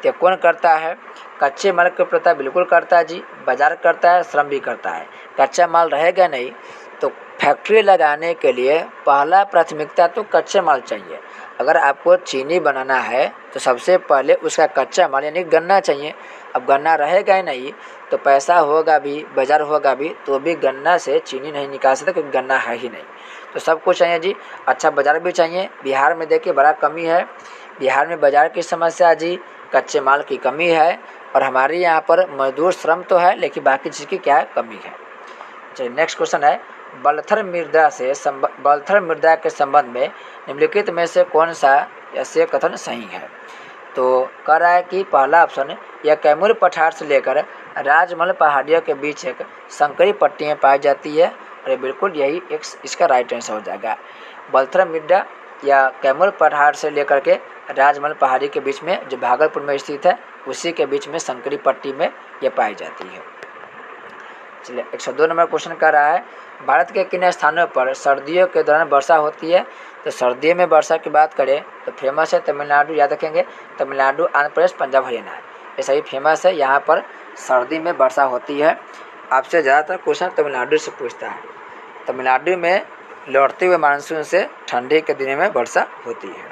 तो कौन करता है? कच्चे माल की प्रथा बिल्कुल करता है जी, बाजार करता है, श्रम भी करता है। कच्चा माल रहेगा नहीं तो फैक्ट्री लगाने के लिए पहला प्राथमिकता तो कच्चे माल चाहिए। अगर आपको चीनी बनाना है तो सबसे पहले उसका कच्चा माल यानी गन्ना चाहिए। अब गन्ना रहेगा ही नहीं तो पैसा होगा भी, बाजार होगा भी, तो भी गन्ना से चीनी नहीं निकाल सकते क्योंकि गन्ना है ही नहीं। तो सब कुछ चाहिए जी, अच्छा बाजार भी चाहिए। बिहार में देखिए बड़ा कमी है, बिहार में बाजार की समस्या जी, कच्चे माल की कमी है, और हमारे यहाँ पर मजदूर श्रम तो है लेकिन बाकी चीज़ की क्या कमी है। चलिए नेक्स्ट क्वेश्चन है, बलथर मृदा के संबंध में निम्नलिखित में से कौन सा ऐसे कथन सही है? तो कह रहा है कि पहला ऑप्शन, यह कैमूर पठार से लेकर राजमहल पहाड़ियों के बीच एक संकरी पट्टियाँ पाई जाती है, और बिल्कुल यही एक इसका राइट आंसर हो जाएगा। बलथर मृदा या कैमूर पठार से लेकर के राजमहल पहाड़ी के बीच में जो भागलपुर में स्थित है उसी के बीच में संकरी पट्टी में यह पाई जाती है। चलिए 102 नंबर क्वेश्चन कर रहा है, भारत के किन स्थानों पर सर्दियों के दौरान वर्षा होती है? तो सर्दियों में वर्षा की बात करें तो फेमस है तमिलनाडु, याद रखेंगे तमिलनाडु, आंध्र प्रदेश, पंजाब, हरियाणा, ये सही फेमस है। यहाँ पर सर्दी में वर्षा होती है। आपसे ज़्यादातर क्वेश्चन तमिलनाडु से पूछता है। तमिलनाडु में लौटते हुए मानसून से ठंडी के दिनों में वर्षा होती है।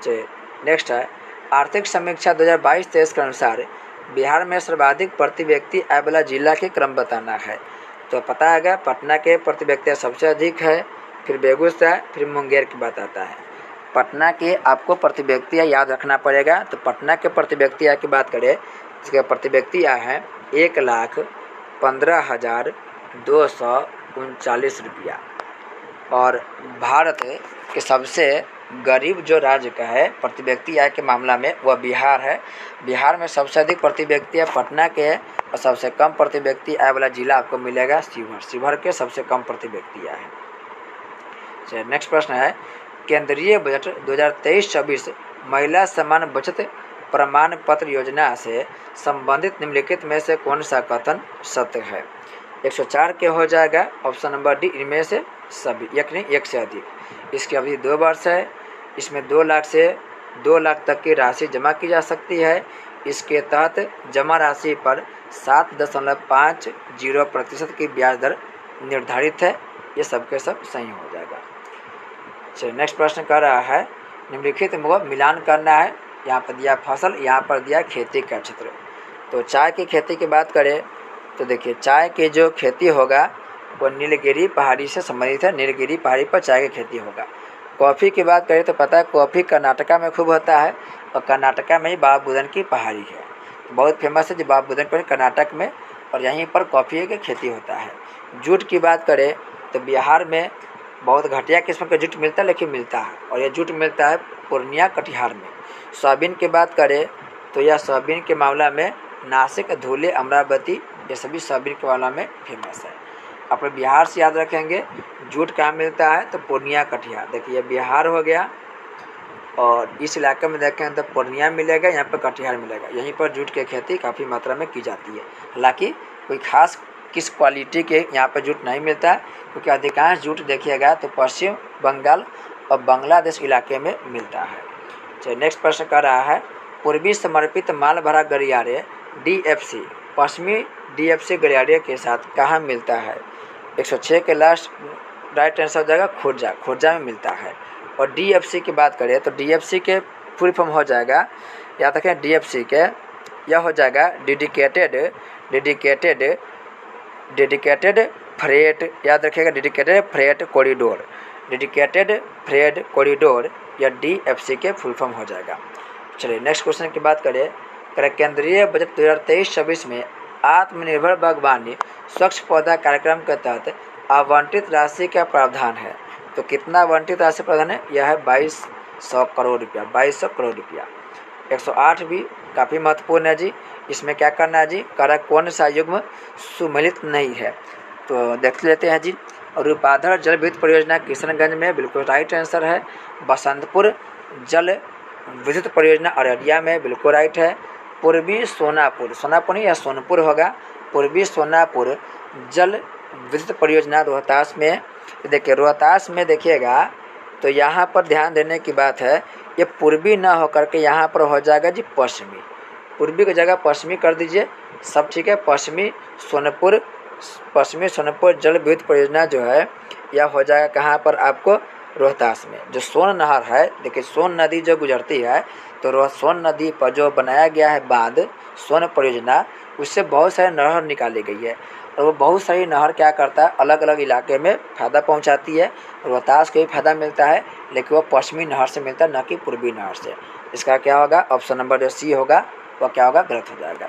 चलिए नेक्स्ट है, आर्थिक समीक्षा 2022-23 के अनुसार बिहार में सर्वाधिक प्रति व्यक्ति आय वाला जिला के क्रम बताना है। तो पता है पटना के प्रति व्यक्ति सबसे अधिक है, फिर बेगूसराय, फिर मुंगेर की बात आता है। पटना के आपको प्रति व्यक्ति आय याद रखना पड़ेगा। तो पटना के प्रति व्यक्ति आय की बात करें, इसके प्रति व्यक्ति आय है 1,15,239 रुपया। और भारत के सबसे गरीब जो राज्य का है प्रति व्यक्ति आय के मामला में वह बिहार है। बिहार में सबसे अधिक प्रति व्यक्ति आय पटना के है, और सबसे कम प्रति व्यक्ति आय वाला जिला आपको मिलेगा शिवहर। शिवहर के सबसे कम प्रति व्यक्ति आय है। चलिए नेक्स्ट प्रश्न है, केंद्रीय बजट 2023-24 महिला समान बचत प्रमाण पत्र योजना से संबंधित निम्नलिखित में से कौन सा कथन सत्य है? 104 के हो जाएगा ऑप्शन नंबर डी, इनमें से सभी, एक नहीं एक से अधिक। इसकी अवधि 2 वर्ष है, इसमें 2 लाख से 2 लाख तक की राशि जमा की जा सकती है। इसके तहत जमा राशि पर 7.50% की ब्याज दर निर्धारित है। ये सब के सब सही हो जाएगा। चलिए नेक्स्ट प्रश्न कर रहा है, निम्नलिखित में मिलान करना है। यहाँ पर दिया फसल, यहाँ पर दिया खेती का क्षेत्र। तो चाय की खेती की बात करें तो देखिए चाय की जो खेती होगा वो नीलगिरी पहाड़ी से संबंधित है। नीलगिरी पहाड़ी पर चाय की खेती होगा। कॉफ़ी की बात करें तो पता है कॉफ़ी कर्नाटका में खूब होता है, और कर्नाटका में ही बाबा बुदन की पहाड़ी है, बहुत फेमस है जो बाबा बुदन पर कर्नाटक में, और यहीं पर कॉफ़ी की खेती होता है। जूट की बात करें तो बिहार में बहुत घटिया किस्म का जूट मिलता है लेकिन मिलता है, और यह जूट मिलता है पूर्णिया कटिहार में। सोयाबीन की बात करें तो यह सोयाबीन के मामला में नासिक, धुले, अमरावती, ये सभी सोयाबीन के मामला में फेमस है। अपने बिहार से याद रखेंगे जूट कहाँ मिलता है तो पूर्णिया कटिहार। देखिए बिहार हो गया, और इस इलाके में देखें तो पूर्णिया मिलेगा, यहाँ पर कटिहार मिलेगा। यहीं पर जूट की खेती काफ़ी मात्रा में की जाती है। हालांकि कोई खास किस क्वालिटी के यहाँ पर जूट नहीं मिलता है, क्योंकि अधिकांश जूट देखिएगा तो पश्चिम बंगाल और बांग्लादेश इलाके में मिलता है। चलिए नेक्स्ट प्रश्न कर रहा है, पूर्वी समर्पित माल भरा गलियारे DFC पश्चिमी DFC गलियारे के साथ कहाँ मिलता है? 106 के लास्ट राइट आंसर हो जाएगा खुर्जा। खुर्जा में मिलता है। और DFC की बात करें तो DFC के फुल फॉर्म हो जाएगा, याद रखें DFC के, यह हो जाएगा डेडिकेटेड फ्रेट, याद रखिएगा dedicated freight corridor. Dedicated freight corridor या DFC के फुल फॉर्म हो जाएगा। चलिए नेक्स्ट क्वेश्चन की बात करें, केंद्रीय बजट 2023-24 में आत्मनिर्भर बागवानी स्वच्छ पौधा कार्यक्रम के तहत आवंटित राशि का प्रावधान है। तो कितना आवंटित राशि प्रावधान है? यह है 2200 करोड़ रुपया। 2200 करोड़ रुपया। 108 भी काफ़ी महत्वपूर्ण है जी। इसमें क्या करना है जी, कारक कौन सा युग्म सुमेलित नहीं है? तो देख लेते हैं जी। रूपाधर जल विद्युत परियोजना किशनगंज में बिल्कुल राइट आंसर है। बसंतपुर जल विद्युत परियोजना अररिया में बिल्कुल राइट है। पूर्वी सोनापुर, सोनापुर नहीं या सोनपुर होगा, पूर्वी सोनापुर जल विद्युत परियोजना रोहतास में। देखिए रोहतास में देखिएगा तो यहाँ पर ध्यान देने की बात है, ये पूर्वी ना होकर के यहाँ पर हो जाएगा जी पश्चिमी। पूर्वी की जगह पश्चिमी कर दीजिए, सब ठीक है। पश्चिमी सोनपुर जल विद्युत परियोजना जो है यह हो जाएगा कहाँ पर आपको, रोहतास में। जो सोन नहर है, देखिए सोन नदी जो गुजरती है, तो सोन नदी पर जो बनाया गया है बांध, सोन परियोजना, उससे बहुत सारे नहर निकाली गई है। और वो बहुत सारी नहर क्या करता है, अलग अलग इलाके में फ़ायदा पहुंचाती है। रोहतास को भी फ़ायदा मिलता है, लेकिन वो पश्चिमी नहर से मिलता है, न कि पूर्वी नहर से। इसका क्या होगा, ऑप्शन नंबर जो सी होगा वह क्या होगा, गलत हो जाएगा।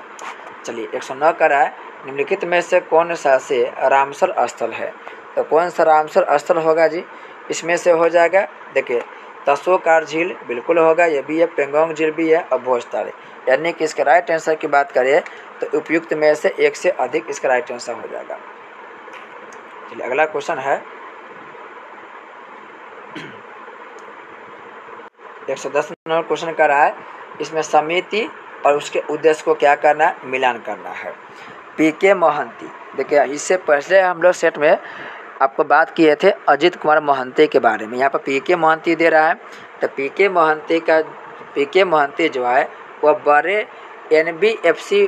चलिए 109 का रहा है, निम्नलिखित में से कौन सा से रामसर स्थल है। तो कौन सा रामसर स्थल होगा जी, इसमें से हो जाएगा, देखिए तसोकार झील बिल्कुल होगा, ये भी है, पेंगोंग झील भी है, और भोजताल। यानी कि इसके राइट आंसर की बात करें तो उपयुक्त में से एक से अधिक इसका राइट आंसर हो जाएगा। चलिए अगला क्वेश्चन है 110 नंबर क्वेश्चन का रहा है, इसमें समिति और उसके उद्देश्य को क्या करना है, मिलान करना है। पीके मोहंती, देखिए इससे पहले हम लोग सेट में आपको बात किए थे अजित कुमार मोहंती के बारे में। यहाँ पर पीके मोहंती दे रहा है, तो पीके मोहंती जो है वह बड़े NBFC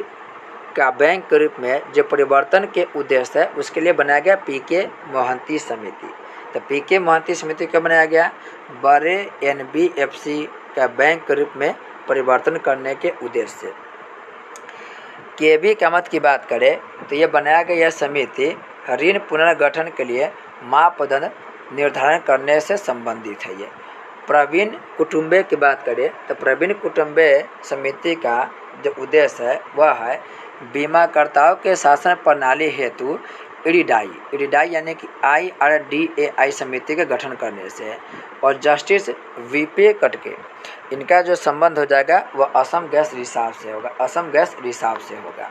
का बैंक के रूप में जो परिवर्तन के उद्देश्य है उसके लिए बनाया गया पीके मोहंती समिति। तो पीके मोहंती समिति क्यों बनाया गया, बड़े NBFC का बैंक के रूप में परिवर्तन करने के उद्देश्य से। केबी कामत की बात करें तो ये बनाया गया यह समिति ऋण पुनर्गठन के लिए मापदंड निर्धारण करने से संबंधित है। ये प्रवीण कुटुंबे की बात करें तो प्रवीण कुटुंबे समिति का जो उद्देश्य है वह है बीमाकर्ताओं के शासन प्रणाली हेतु ईडीडाई यानी कि IRDAI समिति के गठन करने से, और जस्टिस VP कटके इनका जो संबंध हो जाएगा वह असम गैस रिसाव से होगा।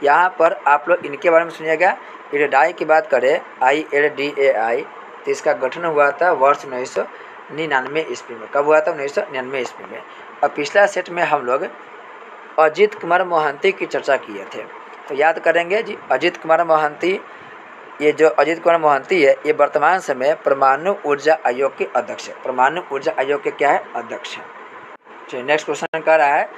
यहाँ पर आप लोग इनके बारे में सुनिएगा। ईडीडाई की बात करें IRDAI, तो इसका गठन हुआ था वर्ष 1999 ईस्वी में। कब हुआ था, 1999 ईस्वी में। और पिछला सेट में हम लोग अजित कुमार मोहंती की चर्चा किए थे, तो याद करेंगे जी। अजित कुमार मोहंती, ये जो अजित कुमार मोहंती है ये वर्तमान समय परमाणु ऊर्जा आयोग के अध्यक्ष है। परमाणु ऊर्जा आयोग के क्या है, अध्यक्ष है। चलिए नेक्स्ट क्वेश्चन कर रहा है,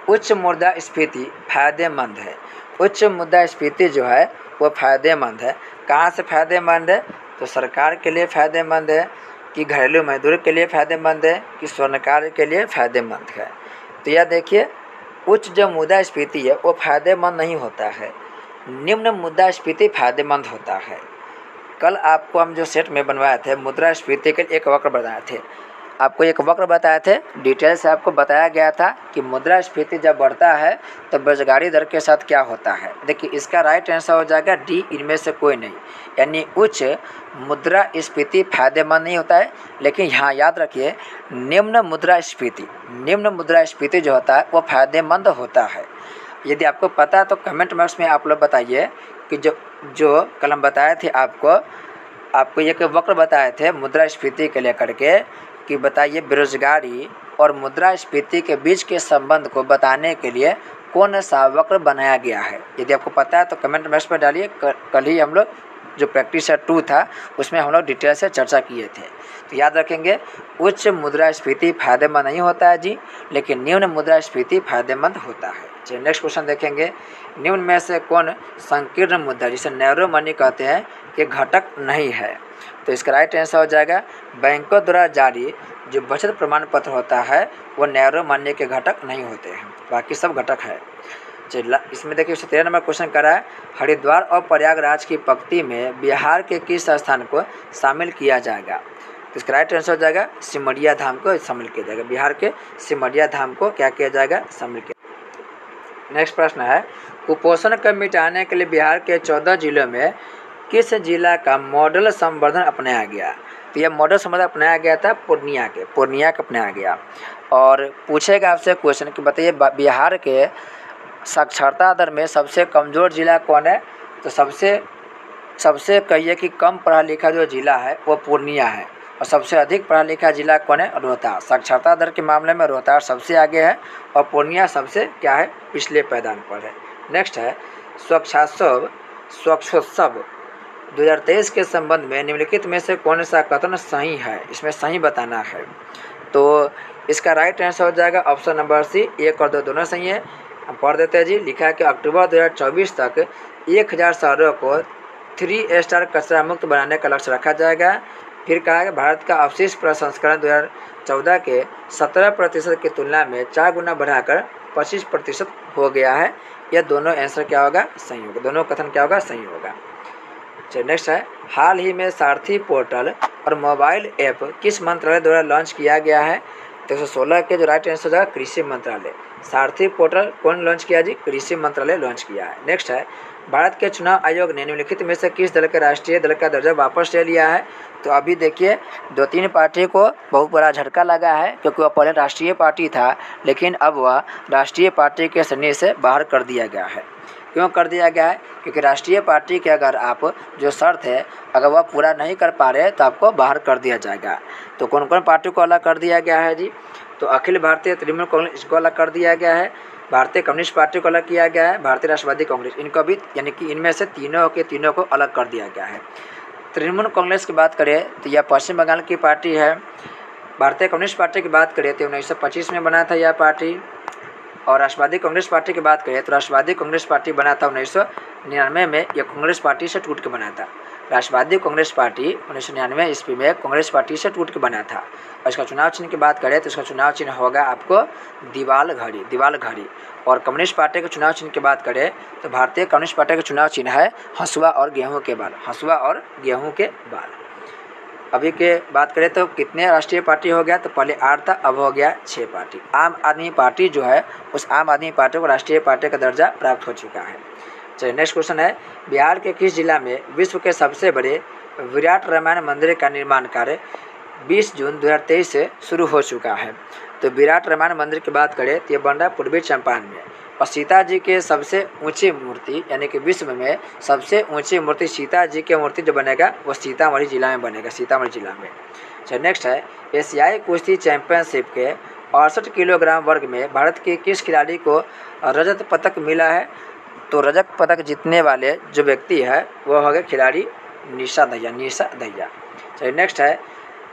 उच्च मुद्रास्फीति फायदेमंद है। उच्च मुद्रास्फीति जो है वो फायदेमंद है। कहाँ से फायदेमंद है, तो सरकार के लिए फायदेमंद है, कि घरेलू मजदूर के लिए फायदेमंद है, कि स्वर्णकार के लिए फायदेमंद है। तो यह देखिए, उच्च जो मुद्रास्फीति है वो फायदेमंद नहीं होता है, निम्न मुद्रास्फीति फायदेमंद होता है। कल आपको हम जो सेट में बनवाए थे मुद्रास्फीति के एक वक्र बनाए थे, आपको एक वक्र बताए थे, डिटेल से आपको बताया गया था कि मुद्रास्फीति जब बढ़ता है तो बेरोजगारी दर के साथ क्या होता है। देखिए इसका राइट आंसर हो जाएगा डी, इनमें से कोई नहीं। यानी उच्च मुद्रास्फीति फायदेमंद नहीं होता है, लेकिन यहाँ याद रखिए निम्न मुद्रास्फीति जो होता है वो फायदेमंद होता है। यदि आपको पता है तो कमेंट बॉक्स में आप लोग बताइए कि जो कल हम बताए थे आपको एक वक्र बताए थे मुद्रास्फीति के लेकर के, कि बताइए बेरोजगारी और मुद्रास्फीति के बीच के संबंध को बताने के लिए कौन सा वक्र बनाया गया है। यदि आपको पता है तो कमेंट बॉक्स में डालिए। कल ही हम लोग जो प्रैक्टिस सेट 2 था उसमें हम लोग डिटेल से चर्चा किए थे। तो याद रखेंगे उच्च मुद्रास्फीति फायदेमंद नहीं होता है जी, लेकिन निम्न मुद्रास्फीति फायदेमंद होता है। चलिए नेक्स्ट क्वेश्चन देखेंगे, निम्न में से कौन संकीर्ण मुद्रा जिसे नैरो मनी कहते हैं कि घटक नहीं है। तो इसका राइट आंसर हो जाएगा बैंकों द्वारा जारी जो बचत प्रमाण पत्र होता है वो नैरो मनी के घटक नहीं होते हैं, बाकी सब घटक है। चलिए इसमें देखिए 113 नंबर क्वेश्चन कर रहा है, हरिद्वार और प्रयागराज की पंक्ति में बिहार के किस स्थान को शामिल किया जाएगा। तो इसका राइट आंसर हो जाएगा सिमरिया धाम को शामिल किया जाएगा। बिहार के सिमरिया धाम को क्या किया जाएगा, शामिल किया। नेक्स्ट प्रश्न है, कुपोषण को मिटाने के लिए बिहार के 14 जिलों में किस जिला का मॉडल संवर्धन अपनाया गया। तो यह मॉडल संवर्धन अपनाया गया था पूर्णिया का अपनाया गया। और पूछेगा आपसे क्वेश्चन कि बताइए बिहार के साक्षरता दर में सबसे कमज़ोर जिला कौन है। तो सबसे कहिए कि कम पढ़ा लिखा जो जिला है वो पूर्णिया है, और सबसे अधिक पढ़ा लिखा जिला कौन है, रोहतास। साक्षरता दर के मामले में रोहतास सबसे आगे है और पूर्णिया सबसे क्या है, पिछले पायदान पर है। नेक्स्ट है स्वच्छोत्सव 2023 के संबंध में निम्नलिखित में से कौन सा कथन सही है, इसमें सही बताना है। तो इसका राइट आंसर हो जाएगा ऑप्शन नंबर सी, 1 और 2 दोनों सही है। हम पढ़ देते हैं जी। लिखा है कि अक्टूबर 2024 तक 1000 शहरों को 3 स्टार कचरा मुक्त बनाने का लक्ष्य रखा जाएगा। फिर कहा है भारत का अवशिष्ट प्रसंस्करण 2014 के 17% की तुलना में 4 गुना बढ़ाकर 25% हो गया है। यह दोनों आंसर क्या होगा? सही होगा। दोनों कथन क्या होगा? सही होगा। चलिए नेक्स्ट है, हाल ही में सारथी पोर्टल और मोबाइल ऐप किस मंत्रालय द्वारा लॉन्च किया गया है? तो 116 के जो राइट आंसर होगा कृषि मंत्रालय। सारथी पोर्टल कौन लॉन्च किया जी? कृषि मंत्रालय लॉन्च किया है। नेक्स्ट है, भारत के चुनाव आयोग ने निम्नलिखित में से किस दल के राष्ट्रीय दल का दर्जा वापस ले लिया है? तो अभी देखिए 2-3 पार्टी को बहुत बड़ा झटका लगा है, क्योंकि वह पहले राष्ट्रीय पार्टी था, लेकिन अब वह राष्ट्रीय पार्टी के श्रेणी से बाहर कर दिया गया है। क्यों कर दिया गया है? क्योंकि राष्ट्रीय पार्टी के अगर आप जो शर्त है अगर वह पूरा नहीं कर पा रहे तो आपको बाहर कर दिया जाएगा। तो कौन कौन पार्टी को अलग कर दिया गया है जी? तो अखिल भारतीय तृणमूल कांग्रेस को अलग कर दिया गया है, भारतीय कम्युनिस्ट पार्टी को अलग किया गया है, भारतीय राष्ट्रवादी कांग्रेस, इनको भी, यानी कि इनमें से तीनों के तीनों को अलग कर दिया गया है। तृणमूल कांग्रेस की बात करें तो यह पश्चिम बंगाल की पार्टी है। भारतीय कम्युनिस्ट पार्टी की बात करें तो 1925 में बना था यह पार्टी। और राष्ट्रवादी कांग्रेस पार्टी की बात करें तो राष्ट्रवादी कांग्रेस पार्टी बना था 1999 में। यह कांग्रेस पार्टी से टूट के बना था। राष्ट्रवादी कांग्रेस पार्टी 1999 ईस्वी में कांग्रेस पार्टी से टूट के बना था। और इसका चुनाव चिन्ह की बात करें तो इसका चुनाव चिन्ह होगा आपको दीवाल घड़ी। और कम्युनिस्ट पार्टी के चुनाव चिन्ह की बात करें तो भारतीय कम्युनिस्ट पार्टी का चुनाव चिन्ह है हंसुआ और गेहूँ के बाल। अभी के बात करें तो कितने राष्ट्रीय पार्टी हो गया? तो पहले 8 था, अब हो गया 6 पार्टी। आम आदमी पार्टी जो है उस आम आदमी पार्टी को राष्ट्रीय पार्टी का दर्जा प्राप्त हो चुका है। चलिए नेक्स्ट क्वेश्चन है, बिहार के किस जिला में विश्व के सबसे बड़े विराट रामायण मंदिर का निर्माण कार्य 20 जून 2023 से शुरू हो चुका है? तो विराट रामायण मंदिर की बात करें तो ये बन रहा है पूर्वी चंपारण में। और सीता जी के सबसे ऊंची मूर्ति, यानी कि विश्व में सबसे ऊंची मूर्ति सीता जी की मूर्ति जो बनेगा वो सीतामढ़ी जिला में बनेगा, सीतामढ़ी जिला में। अच्छा नेक्स्ट है, एशियाई कुश्ती चैंपियनशिप के 68 किलोग्राम वर्ग में भारत के किस खिलाड़ी को रजत पदक मिला है? तो रजत पदक जीतने वाले जो व्यक्ति है वो हो गए खिलाड़ी निशा दहिया। चलिए नेक्स्ट है,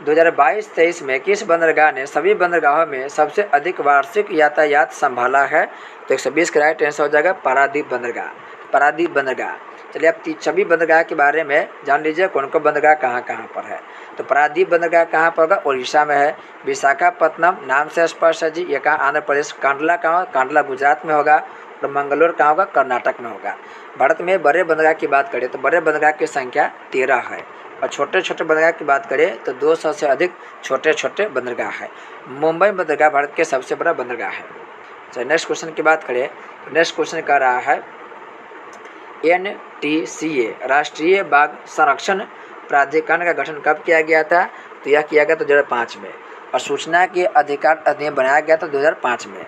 2022-23 में किस बंदरगाह ने सभी बंदरगाहों में सबसे अधिक वार्षिक यातायात संभाला है? तो 120 का राइट आंसर हो जाएगा पारादीप बंदरगाह। चलिए अब सभी बंदरगाह के बारे में जान लीजिए, कौन कौन बंदरगाह कहाँ कहाँ पर है। तो पारादीप बंदरगाह कहाँ पर होगा? उड़ीसा में है। विशाखापत्तनम नाम से स्पष्ट है जी, ये कहाँ? आंध्र प्रदेश। कांडला कहाँ? कांडला गुजरात में होगा। और मंगलोर कहाँ होगा? कर्नाटक में होगा। भारत में बड़े बंदरगाह की बात करें तो बड़े बंदरगाह की संख्या 13 है। और छोटे छोटे बंदरगाह की बात करें तो 200 से अधिक छोटे छोटे बंदरगाह है। मुंबई बंदरगाह भारत के सबसे बड़ा बंदरगाह है। चलिए नेक्स्ट क्वेश्चन की बात करें तो नेक्स्ट क्वेश्चन कर रहा है, NTCA राष्ट्रीय बाघ संरक्षण प्राधिकरण का गठन कब किया गया था? तो यह किया गया था 2005 में। और सूचना के अधिकार अधिनियम बनाया गया था 2005 में।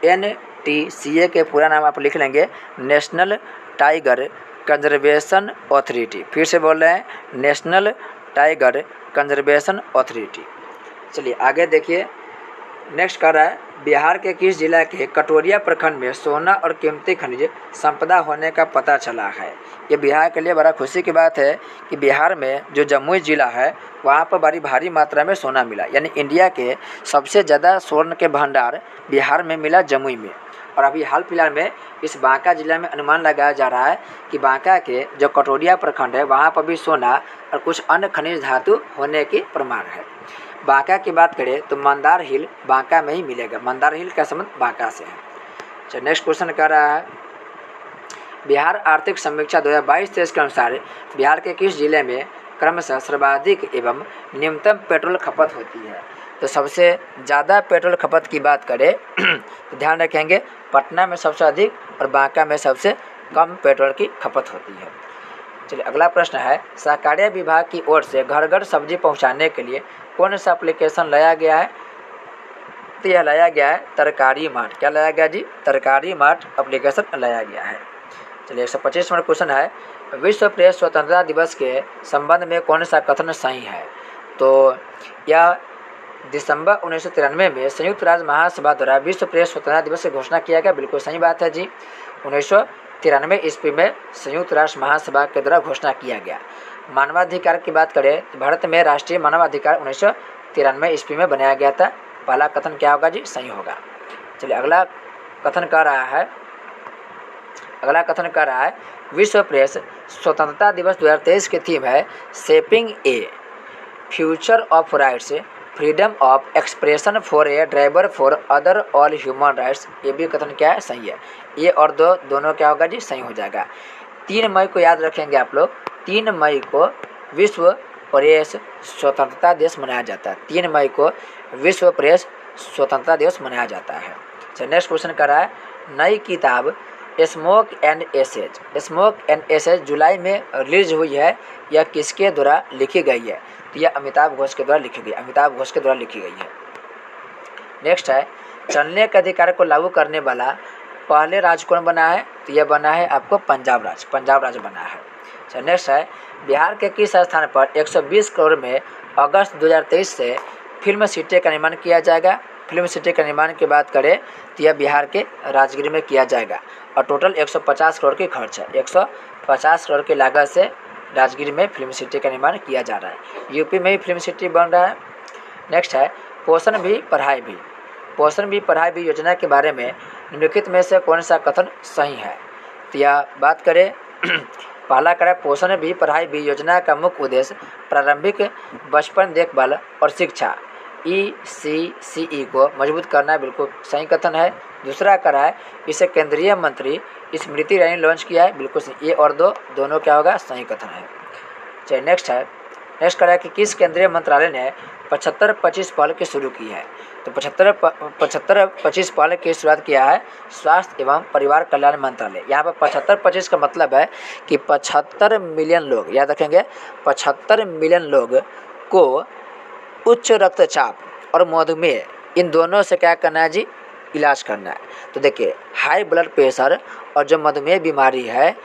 NTCA के पूरा नाम आप लिख लेंगे, नेशनल टाइगर कंजर्वेशन अथॉरिटी। फिर से बोल रहे हैं, नेशनल टाइगर कंजर्वेशन अथॉरिटी। चलिए आगे देखिए, नेक्स्ट कर रहा है, बिहार के किस जिला के कटोरिया प्रखंड में सोना और कीमती खनिज संपदा होने का पता चला है? ये बिहार के लिए बड़ा खुशी की बात है कि बिहार में जो जमुई जिला है वहाँ पर बड़ी भारी मात्रा में सोना मिला, यानी इंडिया के सबसे ज़्यादा स्वर्ण के भंडार बिहार में मिला, जमुई में। और अभी हाल फिलहाल में इस बांका जिला में अनुमान लगाया जा रहा है कि बांका के जो कटोरिया प्रखंड है वहाँ पर भी सोना और कुछ अन्य खनिज धातु होने की प्रमाण है। बांका की बात करें तो मंदार हिल बांका में ही मिलेगा। मंदार हिल का संबंध बांका से है। चलिए नेक्स्ट क्वेश्चन कर रहा है, बिहार आर्थिक समीक्षा 2022-23 के अनुसार बिहार के किस जिले में क्रमशः सर्वाधिक एवं न्यूनतम पेट्रोल खपत होती है? तो सबसे ज़्यादा पेट्रोल खपत की बात करें तो ध्यान रखेंगे पटना में सबसे अधिक और बांका में सबसे कम पेट्रोल की खपत होती है। चलिए अगला प्रश्न है, सहकारिता विभाग की ओर से घर घर सब्जी पहुंचाने के लिए कौन सा एप्लीकेशन लाया गया है? तो यह लाया गया है तरकारी मार्ट। क्या लाया गया जी? तरकारी मार्ट एप्लीकेशन लाया गया है। चलिए 125 नंबर क्वेश्चन है, विश्व प्रेस स्वतंत्रता दिवस के संबंध में कौन सा कथन सही है? तो यह दिसंबर 1993 में संयुक्त राष्ट्र महासभा द्वारा विश्व प्रेस स्वतंत्रता दिवस की घोषणा किया गया। बिल्कुल सही बात है जी। 1993 ईस्वी में संयुक्त राष्ट्र महासभा के द्वारा घोषणा किया गया। मानवाधिकार की बात करें तो भारत में राष्ट्रीय मानवाधिकार 1993 ईस्वी में बनाया गया था। पहला कथन क्या होगा जी? सही होगा। चलिए अगला कथन कह रहा है, अगला कथन कर रहा है विश्व प्रेस स्वतंत्रता दिवस 2023 की थीम है shaping A future of rights, freedom of expression for a driver for other all human rights. ये भी कथन क्या है, सही है। ये और दोनों क्या होगा जी, सही हो जाएगा। 3 मई को याद रखेंगे आप लोग, 3 मई को विश्व प्रेस स्वतंत्रता दिवस मनाया जाता है। 3 मई को विश्व प्रेस स्वतंत्रता दिवस मनाया जाता है। अच्छा, नेक्स्ट क्वेश्चन कर रहा है नई किताब smoke and ashes, smoke and ashes जुलाई में रिलीज हुई है, यह किसके द्वारा लिखी गई है? तो यह अमिताभ घोष के द्वारा लिखी गई, अमिताभ घोष के द्वारा लिखी गई है। नेक्स्ट है चलने के अधिकार को लागू करने वाला पहले राज्य कौन बना है? तो यह बना है आपको पंजाब राज्य, पंजाब राज्य बना है। अच्छा, नेक्स्ट है बिहार के किस स्थान पर 120 करोड़ में अगस्त 2023 से फिल्म सिटी का निर्माण किया जाएगा? फिल्म सिटी का निर्माण की बात करें तो यह बिहार के राजगीर में किया जाएगा और टोटल 150 करोड़ की खर्च है। 150 करोड़ की लागत से राजगीर में फिल्म सिटी का निर्माण किया जा रहा है। यूपी में ही फिल्म सिटी बन रहा है। नेक्स्ट है पोषण भी पढ़ाई भी, पोषण भी पढ़ाई भी योजना के बारे में निम्नलिखित में से कौन सा कथन सही है? तो यह बात करें पहला करें पोषण भी पढ़ाई भी योजना का मुख्य उद्देश्य प्रारंभिक बचपन देखभाल और शिक्षा ECCE को मजबूत करना, बिल्कुल सही कथन है। दूसरा करा है इसे केंद्रीय मंत्री स्मृति ईरानी ने लॉन्च किया है, बिल्कुल सही। ये और दोनों क्या होगा, सही कथन है। चलिए नेक्स्ट करा है कि किस केंद्रीय मंत्रालय ने 75-25 पहल की शुरू की है? तो 75-25 पहल की शुरुआत किया है स्वास्थ्य एवं परिवार कल्याण मंत्रालय। यहाँ पर 75-25 का मतलब है कि 75 मिलियन लोग, याद रखेंगे 75 मिलियन लोग को उच्च रक्तचाप और मधुमेह इन दोनों से क्या करना है जी, इलाज करना है। तो देखिए हाई ब्लड प्रेशर और जो मधुमेह बीमारी है,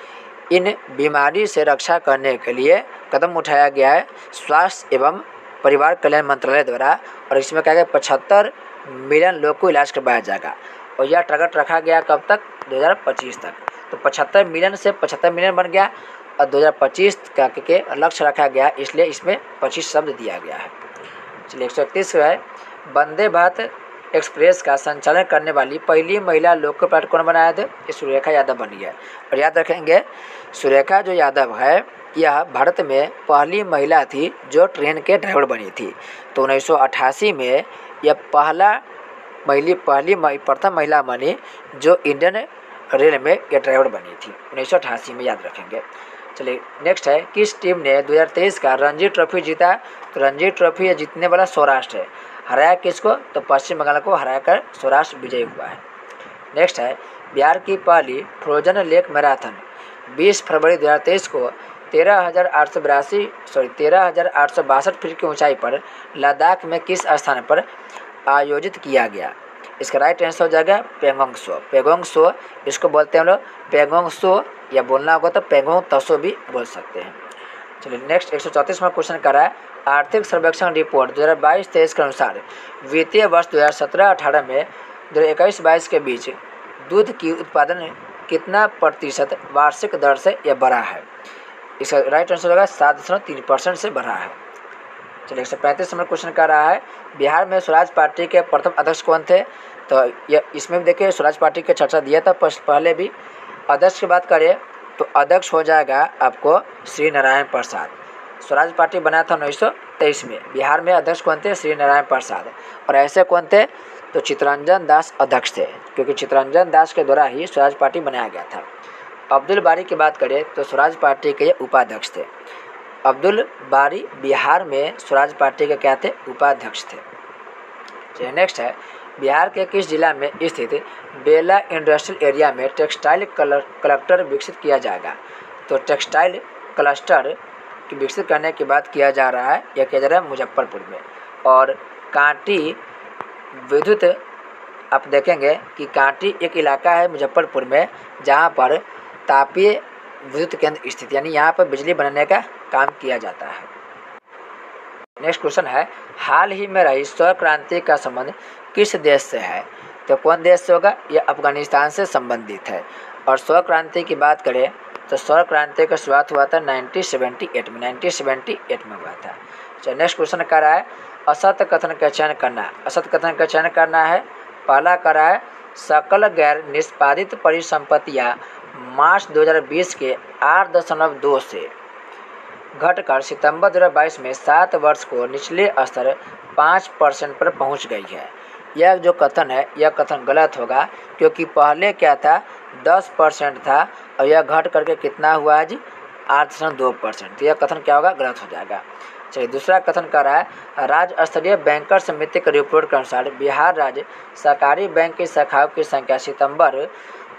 इन बीमारी से रक्षा करने के लिए कदम उठाया गया है स्वास्थ्य एवं परिवार कल्याण मंत्रालय द्वारा। और इसमें क्या है 75 मिलियन लोग को इलाज करवाया जाएगा और यह टारगेट रखा गया कब तक, 2025 तक। तो 75 मिलियन से 75 मिलियन बन गया और 2025 का के लक्ष्य रखा गया, इसलिए इसमें 25 शब्द दिया गया है। चलिए 131 है वंदे भारत एक्सप्रेस का संचालन करने वाली पहली महिला लोको पायलट कौन बनाया थे? ये सुरेखा यादव बनी है। और याद रखेंगे सुरेखा जो यादव है यह भारत में पहली महिला थी जो ट्रेन के ड्राइवर बनी थी। तो 1988 में यह प्रथम महिला बनी जो इंडियन रेल में ये ड्राइवर बनी थी, 1988 में, याद रखेंगे। चलिए नेक्स्ट है किस टीम ने 2023 का रणजी ट्रॉफी जीता? तो रणजी ट्रॉफी जीतने वाला सौराष्ट्र है। हराया किसको? तो पश्चिम बंगाल को हराकर सौराष्ट्र विजयी हुआ है। नेक्स्ट है बिहार की पहली फ्रोजन लेक मैराथन 20 फरवरी 2023 को 13,862 फीट की ऊंचाई पर लद्दाख में किस स्थान पर आयोजित किया गया? इसका राइट आंसर हो जाएगा पेंगोंग त्सो। पेंगोंग त्सो इसको बोलते हैं हम लोग पेंगोंग त्सो, या बोलना होगा तो पेंगोंग त्सो भी बोल सकते हैं। चलिए नेक्स्ट 134वां क्वेश्चन कर रहा है आर्थिक सर्वेक्षण रिपोर्ट 2022-23 के अनुसार वित्तीय वर्ष 2017-18 में 2021-22 के बीच दूध की उत्पादन कितना प्रतिशत वार्षिक दर से यह बढ़ा है? इसका राइट आंसर होगा 7.3% से बढ़ा है। चलिए 135 नंबर क्वेश्चन कर रहा है बिहार में स्वराज पार्टी के प्रथम अध्यक्ष कौन थे? तो यह इसमें भी देखिए स्वराज पार्टी की चर्चा दिया था पहले भी। अध्यक्ष की बात करें तो अध्यक्ष हो जाएगा आपको श्री नारायण प्रसाद। स्वराज पार्टी बना था 1923 में। बिहार में अध्यक्ष कौन थे? श्री नारायण प्रसाद। और ऐसे कौन थे? तो चित्तरंजन दास अध्यक्ष थे, क्योंकि चित्तरंजन दास के द्वारा ही स्वराज पार्टी बनाया गया था। अब्दुल बारी की बात करें तो स्वराज पार्टी के उपाध्यक्ष थे। अब्दुल बारी बिहार में स्वराज पार्टी के क्या थे? उपाध्यक्ष थे। चलिए नेक्स्ट है बिहार के किस जिला में स्थित बेला इंडस्ट्रियल एरिया में टेक्सटाइल क्लस्टर विकसित किया जाएगा? तो टेक्सटाइल क्लस्टर विकसित करने की बात किया जा रहा है, यह किया जा रहा है मुजफ्फरपुर में। और कांटी विद्युत, आप देखेंगे कि कांटी एक इलाका है मुजफ्फरपुर में जहाँ पर तापीय विद्युत केंद्र स्थित, यानी यहाँ पर बिजली बनाने का काम किया जाता है। नेक्स्ट क्वेश्चन है हाल ही में रही सौर क्रांति का संबंध किस देश से है? तो कौन देश से होगा? यह अफगानिस्तान से संबंधित है। और सौर क्रांति की बात करें तो सौर क्रांति का शुरुआत हुआ था 1978 में हुआ था। चलिए नेक्स्ट क्वेश्चन कर रहा है असत्य कथन का चयन करना। असत्य कथन का चयन करना है। पहला कर रहा है सकल गैर निष्पादित परिसंपत्तियां मार्च 2020 के 8.2 से घटकर सितंबर 2022 में 7 वर्ष को निचले स्तर 5% पर पहुंच गई है। यह जो कथन है यह कथन गलत होगा, क्योंकि पहले क्या था 10% था और यह घट करके कितना हुआ है जी 8.2%। तो यह कथन क्या होगा, गलत हो जाएगा। चलिए दूसरा कथन कर रहा है, राज्य स्तरीय बैंकर समिति के रिपोर्ट के अनुसार बिहार राज्य सहकारी बैंक की शाखाओं की संख्या सितंबर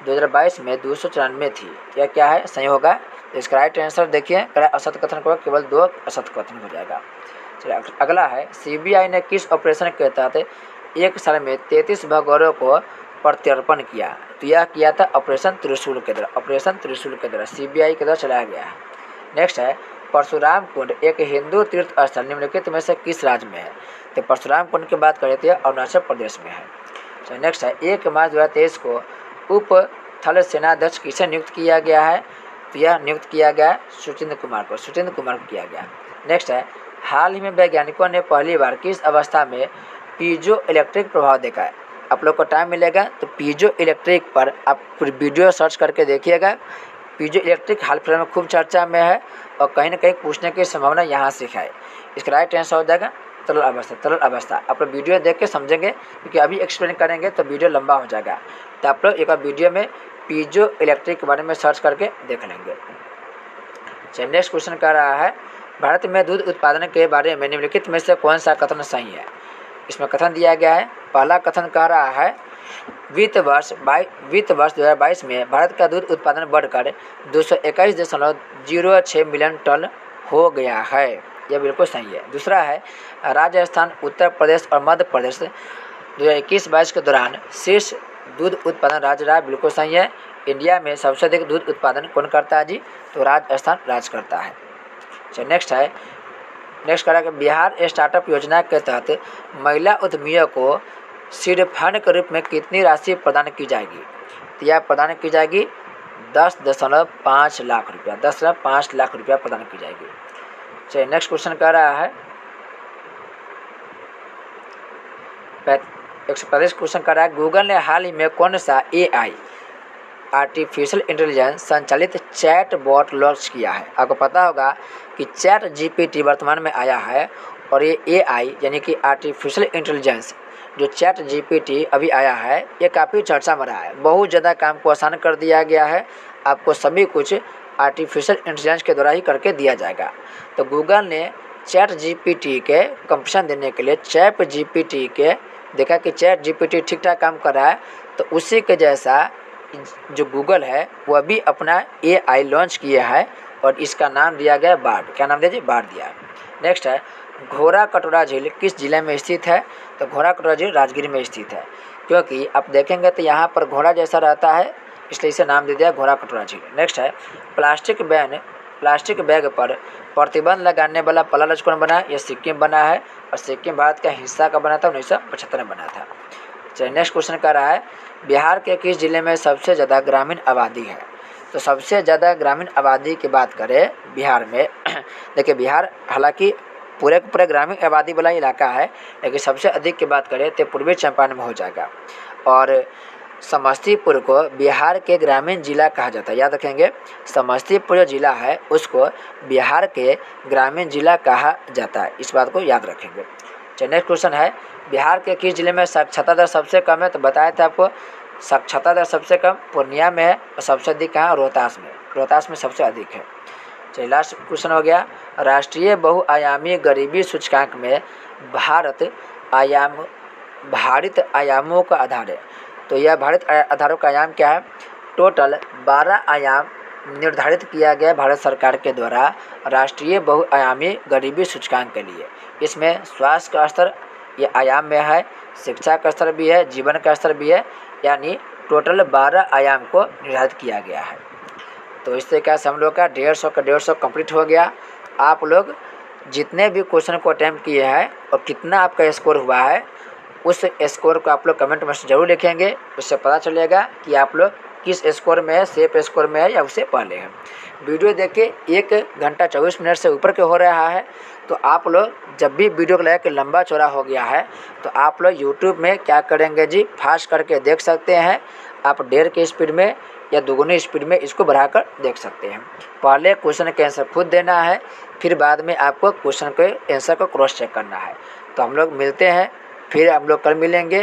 2022 में 294 थी। यह क्या है, सही होगा। इसका राइट आंसर देखिए, असत कथन को केवल 2 असत कथन हो जाएगा। चलिए अगला है, सीबीआई ने किस ऑपरेशन के तहत एक साल में 33 भगोड़ों को प्रत्यर्पण किया? तो यह किया था ऑपरेशन त्रिशूल के द्वारा। ऑपरेशन त्रिशूल के द्वारा सीबीआई के द्वारा चलाया गया है। नेक्स्ट है, परशुराम कुंड एक हिंदू तीर्थ स्थल निम्नलिखित में से किस राज्य में है? तो परशुराम कुंड की बात करें तो अरुणाचल प्रदेश में है। चलिए नेक्स्ट है, 1 मार्च 2023 को उप थल सेनाध्यक्ष किसे नियुक्त किया गया है? तो यह नियुक्त किया गया सुचिंद्र कुमार को। सुचिंद्र कुमार को किया गया। नेक्स्ट है, हाल ही में वैज्ञानिकों ने पहली बार किस अवस्था में पीजो इलेक्ट्रिक प्रभाव देखा है? आप लोग को टाइम मिलेगा तो पीजो इलेक्ट्रिक पर आप पूरी वीडियो सर्च करके देखिएगा। पीजो इलेक्ट्रिक हाल फिलहाल में खूब चर्चा में है और कहीं ना कहीं पूछने की संभावना यहाँ से है। इसका राइट आंसर हो जाएगा तरल अवस्था। तरल अवस्था आप लोग वीडियो देख के समझेंगे, क्योंकि अभी एक्सप्लेन करेंगे तो वीडियो लंबा हो जाएगा। तो आप लोग एक बार वीडियो में पीजो इलेक्ट्रिक के बारे में सर्च करके देख लेंगे। चलिए नेक्स्ट क्वेश्चन कर रहा है, भारत में दूध उत्पादन के बारे में निम्नलिखित में से कौन सा कथन सही है? इसमें कथन दिया गया है। पहला कथन कह रहा है, वित्त वर्ष 2022 में भारत का दूध उत्पादन बढ़कर 221.06 मिलियन टन हो गया है। यह बिल्कुल सही है। दूसरा है, राजस्थान, उत्तर प्रदेश और मध्य प्रदेश 2021-22 के दौरान शीर्ष दूध उत्पादन राज्य रहा। बिल्कुल सही है। इंडिया में सबसे अधिक दूध उत्पादन कौन करता है जी? तो राजस्थान राज्य करता है। चलिए नेक्स्ट है, नेक्स्ट कह रहा है कि बिहार स्टार्टअप योजना के तहत महिला उद्यमियों को सीड फंड के रूप में कितनी राशि प्रदान की जाएगी? तो यह प्रदान की जाएगी 10.5 लाख रुपया। 10.5 लाख रुपया प्रदान की जाएगी। चलिए नेक्स्ट क्वेश्चन कह रहा है, 135 क्वेश्चन कर रहा है, गूगल ने हाल ही में कौन सा AI आर्टिफिशियल इंटेलिजेंस संचालित चैट बॉट लॉन्च किया है? आपको पता होगा कि चैट GPT वर्तमान में आया है और ये AI यानी कि आर्टिफिशियल इंटेलिजेंस जो चैट GPT अभी आया है, ये काफ़ी चर्चा में रहा है। बहुत ज़्यादा काम को आसान कर दिया गया है। आपको सभी कुछ आर्टिफिशियल इंटेलिजेंस के द्वारा ही करके दिया जाएगा। तो गूगल ने चैट GPT के कंपटीशन देने के लिए चैट GPT के देखा कि चैट GPT ठीक ठाक काम कर रहा है, तो उसी के जैसा जो गूगल है वह भी अपना AI लॉन्च किया है और इसका नाम दिया गया बार्ड। क्या नाम दिया जी? बार्ड दिया। नेक्स्ट है, घोड़ा कटोरा झील किस जिले में स्थित है? तो घोड़ा कटोरा झील राजगीर में स्थित है, क्योंकि आप देखेंगे तो यहाँ पर घोड़ा जैसा रहता है, इसलिए इसे नाम दे दिया घोड़ा कटोरा झील। नेक्स्ट है, प्लास्टिक बैग पर प्रतिबंध लगाने वाला पहला राज्य कौन बना? यह सिक्किम बना है और सिक्किम भारत का हिस्सा का बना था, 1975 में बना था। चलिए नेक्स्ट क्वेश्चन कर रहा है, बिहार के किस जिले में सबसे ज़्यादा ग्रामीण आबादी है? तो सबसे ज़्यादा ग्रामीण आबादी की बात करें बिहार में देखिए, बिहार हालांकि पूरे ग्रामीण आबादी वाला इलाका है, लेकिन सबसे अधिक की बात करें तो पूर्वी चंपारण में हो जाएगा। और समस्तीपुर को बिहार के ग्रामीण जिला कहा जाता है। याद रखेंगे, समस्तीपुर जो जिला है उसको बिहार के ग्रामीण जिला कहा जाता है। इस बात को याद रखेंगे। चलिए नेक्स्ट क्वेश्चन है, बिहार के किस जिले में साक्षरता दर सबसे कम है? तो बताया था आपको, साक्षरता दर सबसे कम पूर्णिया में है और सबसे अधिक कहाँ? रोहतास में। रोहतास में सबसे अधिक है। चलिए लास्ट क्वेश्चन हो गया, राष्ट्रीय बहुआयामी गरीबी सूचकांक में भारित आयामों का आधार है। तो यह भारित आधारों का आयाम क्या है? टोटल 12 आयाम निर्धारित किया गया भारत सरकार के द्वारा राष्ट्रीय बहुआयामी गरीबी सूचकांक के लिए। इसमें स्वास्थ्य का स्तर ये आयाम में है, शिक्षा का स्तर भी है, जीवन का स्तर भी है, यानी टोटल 12 आयाम को निर्धारित किया गया है। तो इससे क्या हम लोग का 150 कंप्लीट हो गया। आप लोग जितने भी क्वेश्चन को अटैम्प्ट किए हैं और कितना आपका स्कोर हुआ है, उस स्कोर को आप लोग कमेंट में जरूर लिखेंगे। उससे पता चलेगा कि आप लोग किस स्कोर में है, सेफ स्कोर में है या उससे पहले है। वीडियो देख के 1 घंटा 24 मिनट से ऊपर के हो रहा है, तो आप लोग जब भी वीडियो को लगा के लंबा चौड़ा हो गया है तो आप लोग यूट्यूब में क्या करेंगे जी, फास्ट करके देख सकते हैं। आप 1.5 की स्पीड में या दुगुनी स्पीड में इसको बढ़ाकर देख सकते हैं। पहले क्वेश्चन के आंसर खुद देना है, फिर बाद में आपको क्वेश्चन के आंसर को क्रॉस चेक करना है। तो हम लोग मिलते हैं, फिर हम लोग कल मिलेंगे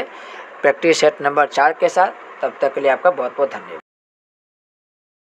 प्रैक्टिस सेट नंबर 4 के साथ। तब तक के लिए आपका बहुत बहुत धन्यवाद।